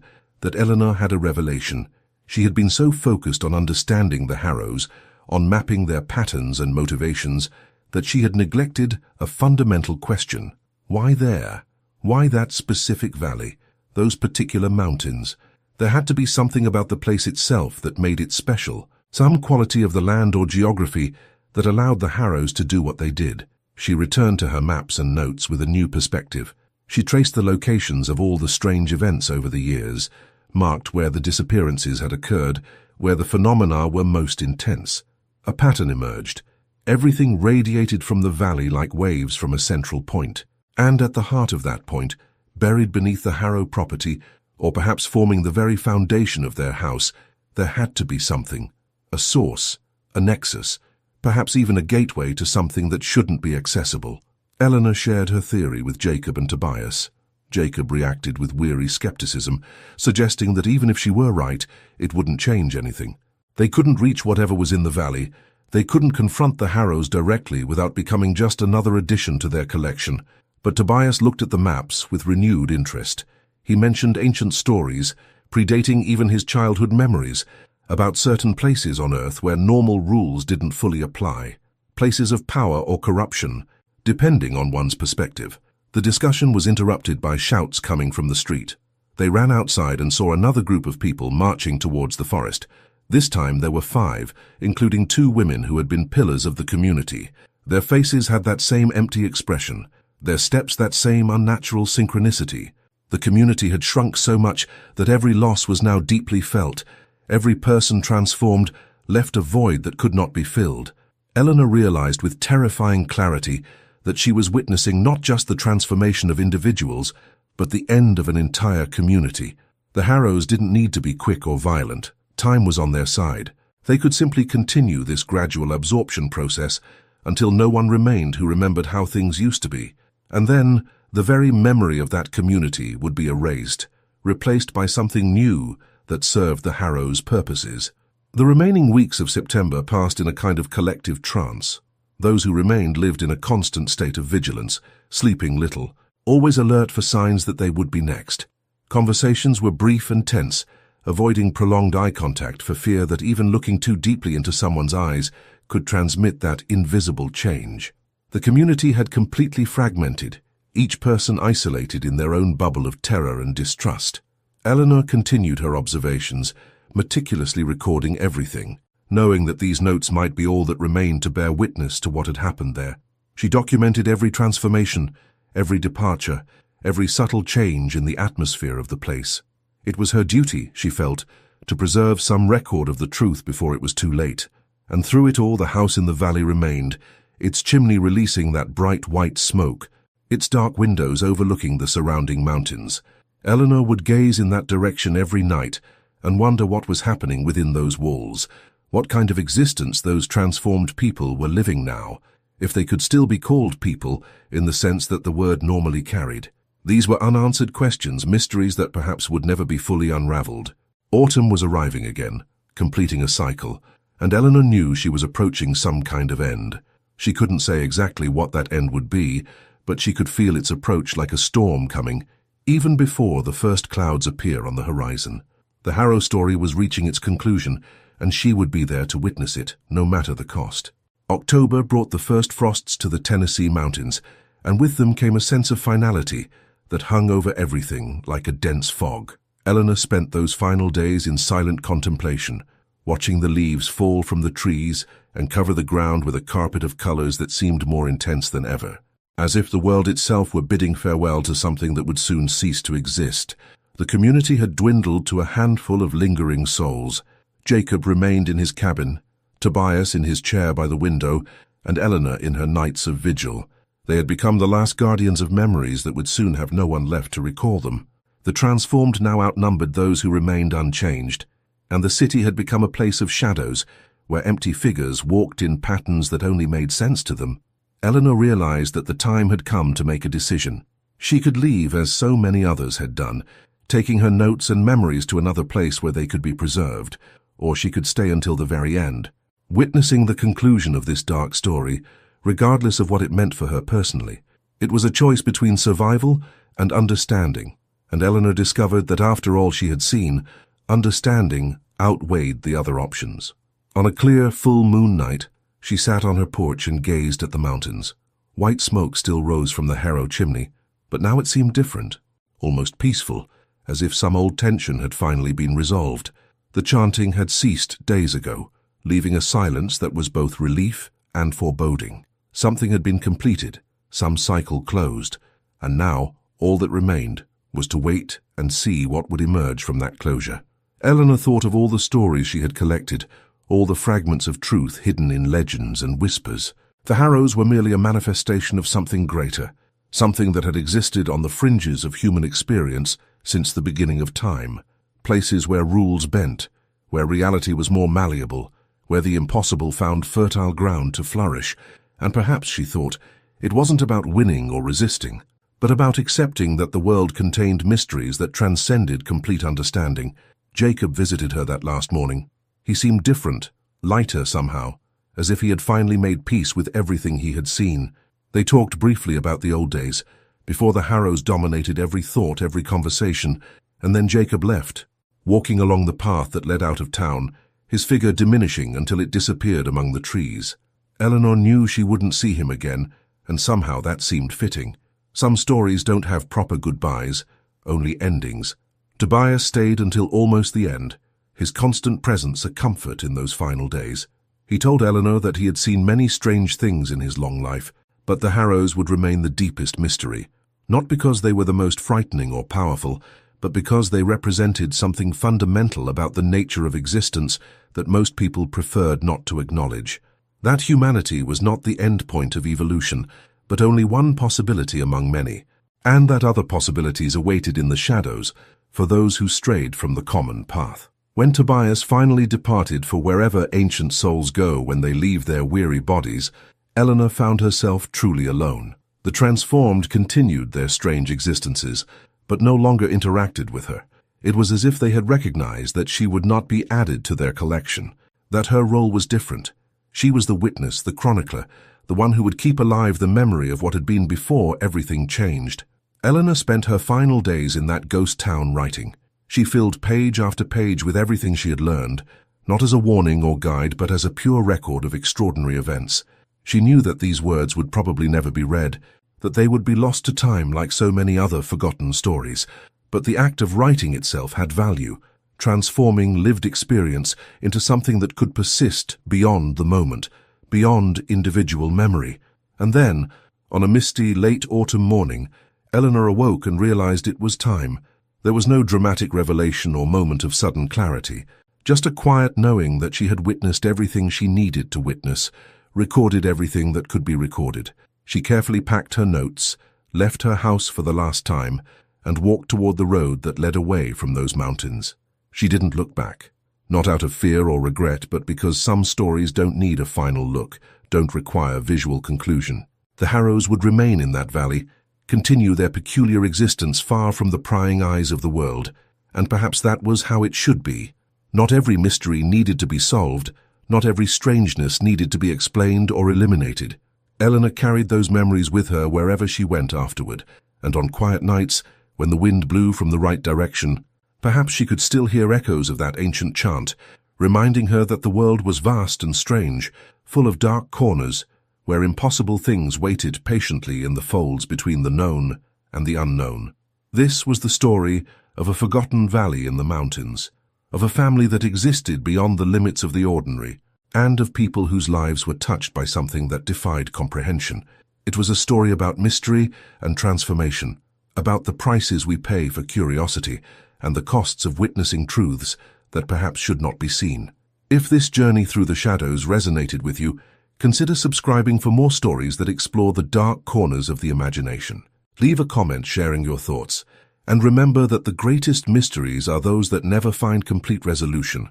that Eleanor had a revelation. She had been so focused on understanding the Harrows, on mapping their patterns and motivations, that she had neglected a fundamental question. Why there? Why that specific valley, those particular mountains? There had to be something about the place itself that made it special, some quality of the land or geography that allowed the Harrows to do what they did. She returned to her maps and notes with a new perspective. She traced the locations of all the strange events over the years, marked where the disappearances had occurred, where the phenomena were most intense. A pattern emerged. Everything radiated from the valley like waves from a central point. And at the heart of that point, buried beneath the Harrow property, or perhaps forming the very foundation of their house, there had to be something. A source, a nexus, perhaps even a gateway to something that shouldn't be accessible. Eleanor shared her theory with Jacob and Tobias. Jacob reacted with weary skepticism, suggesting that even if she were right, it wouldn't change anything. They couldn't reach whatever was in the valley. They couldn't confront the Harrows directly without becoming just another addition to their collection. But Tobias looked at the maps with renewed interest. He mentioned ancient stories, predating even his childhood memories, about certain places on Earth where normal rules didn't fully apply. Places of power or corruption, depending on one's perspective. The discussion was interrupted by shouts coming from the street. They ran outside and saw another group of people marching towards the forest. This time there were 5, including 2 women who had been pillars of the community. Their faces had that same empty expression. Their steps that same unnatural synchronicity. The community had shrunk so much that every loss was now deeply felt. Every person transformed left a void that could not be filled. Eleanor realized with terrifying clarity that she was witnessing not just the transformation of individuals, but the end of an entire community. The Harrows didn't need to be quick or violent. Time was on their side. They could simply continue this gradual absorption process until no one remained who remembered how things used to be. And then, the very memory of that community would be erased, replaced by something new that served the Harrows' purposes. The remaining weeks of September passed in a kind of collective trance. Those who remained lived in a constant state of vigilance, sleeping little, always alert for signs that they would be next. Conversations were brief and tense, avoiding prolonged eye contact for fear that even looking too deeply into someone's eyes could transmit that invisible change. The community had completely fragmented, each person isolated in their own bubble of terror and distrust. Eleanor continued her observations, meticulously recording everything, knowing that these notes might be all that remained to bear witness to what had happened there. She documented every transformation, every departure, every subtle change in the atmosphere of the place. It was her duty, she felt, to preserve some record of the truth before it was too late. And through it all the house in the valley remained, its chimney releasing that bright white smoke, its dark windows overlooking the surrounding mountains. Eleanor would gaze in that direction every night and wonder what was happening within those walls, what kind of existence those transformed people were living now, if they could still be called people in the sense that the word normally carried. These were unanswered questions, mysteries that perhaps would never be fully unraveled. Autumn was arriving again, completing a cycle, and Eleanor knew she was approaching some kind of end. She couldn't say exactly what that end would be, but she could feel its approach like a storm coming, even before the first clouds appear on the horizon. The Harrow story was reaching its conclusion, and she would be there to witness it, no matter the cost. October brought the first frosts to the Tennessee mountains, and with them came a sense of finality that hung over everything like a dense fog. Eleanor spent those final days in silent contemplation, watching the leaves fall from the trees and cover the ground with a carpet of colors that seemed more intense than ever. As if the world itself were bidding farewell to something that would soon cease to exist. The community had dwindled to a handful of lingering souls. Jacob remained in his cabin, Tobias in his chair by the window, and Eleanor in her nights of vigil. They had become the last guardians of memories that would soon have no one left to recall them. The transformed now outnumbered those who remained unchanged. and the city had become a place of shadows, where empty figures walked in patterns that only made sense to them. Eleanor realized that the time had come to make a decision. She could leave as so many others had done, taking her notes and memories to another place where they could be preserved, or she could stay until the very end, witnessing the conclusion of this dark story, regardless of what it meant for her personally. It was a choice between survival and understanding, and Eleanor discovered that after all she had seen, understanding outweighed the other options. On a clear, full moon night, she sat on her porch and gazed at the mountains. White smoke still rose from the Harrow chimney, but now it seemed different, almost peaceful, as if some old tension had finally been resolved. The chanting had ceased days ago, leaving a silence that was both relief and foreboding. Something had been completed, some cycle closed, and now all that remained was to wait and see what would emerge from that closure. Eleanor thought of all the stories she had collected, all the fragments of truth hidden in legends and whispers. The Harrows were merely a manifestation of something greater, something that had existed on the fringes of human experience since the beginning of time, places where rules bent, where reality was more malleable, where the impossible found fertile ground to flourish. And perhaps, she thought, it wasn't about winning or resisting, but about accepting that the world contained mysteries that transcended complete understanding. Jacob visited her that last morning. He seemed different, lighter somehow, as if he had finally made peace with everything he had seen. They talked briefly about the old days, before the Harrows dominated every thought, every conversation, and then Jacob left, walking along the path that led out of town, his figure diminishing until it disappeared among the trees. Eleanor knew she wouldn't see him again, and somehow that seemed fitting. Some stories don't have proper goodbyes, only endings. Tobias stayed until almost the end, his constant presence a comfort in those final days. He told Eleanor that he had seen many strange things in his long life, but the Harrows would remain the deepest mystery, not because they were the most frightening or powerful, but because they represented something fundamental about the nature of existence that most people preferred not to acknowledge. That humanity was not the end point of evolution, but only one possibility among many, and that other possibilities awaited in the shadows for those who strayed from the common path. When Tobias finally departed for wherever ancient souls go when they leave their weary bodies, Eleanor found herself truly alone. The transformed continued their strange existences, but no longer interacted with her. It was as if they had recognized that she would not be added to their collection, that her role was different. She was the witness, the chronicler, the one who would keep alive the memory of what had been before everything changed. Eleanor spent her final days in that ghost town writing. She filled page after page with everything she had learned, not as a warning or guide, but as a pure record of extraordinary events. She knew that these words would probably never be read, that they would be lost to time like so many other forgotten stories. But the act of writing itself had value, transforming lived experience into something that could persist beyond the moment, beyond individual memory. And then, on a misty, late autumn morning, Eleanor awoke and realized it was time. There was no dramatic revelation or moment of sudden clarity, just a quiet knowing that she had witnessed everything she needed to witness, recorded everything that could be recorded. She carefully packed her notes, left her house for the last time, and walked toward the road that led away from those mountains. She didn't look back, not out of fear or regret, but because some stories don't need a final look, don't require visual conclusion. The Harrows would remain in that valley, continue their peculiar existence far from the prying eyes of the world, and perhaps that was how it should be. Not every mystery needed to be solved, not every strangeness needed to be explained or eliminated. Eleanor carried those memories with her wherever she went afterward, and on quiet nights, when the wind blew from the right direction, perhaps she could still hear echoes of that ancient chant, reminding her that the world was vast and strange, full of dark corners, where impossible things waited patiently in the folds between the known and the unknown. This was the story of a forgotten valley in the mountains, of a family that existed beyond the limits of the ordinary, and of people whose lives were touched by something that defied comprehension. It was a story about mystery and transformation, about the prices we pay for curiosity and the costs of witnessing truths that perhaps should not be seen. If this journey through the shadows resonated with you, consider subscribing for more stories that explore the dark corners of the imagination. Leave a comment sharing your thoughts, and remember that the greatest mysteries are those that never find complete resolution.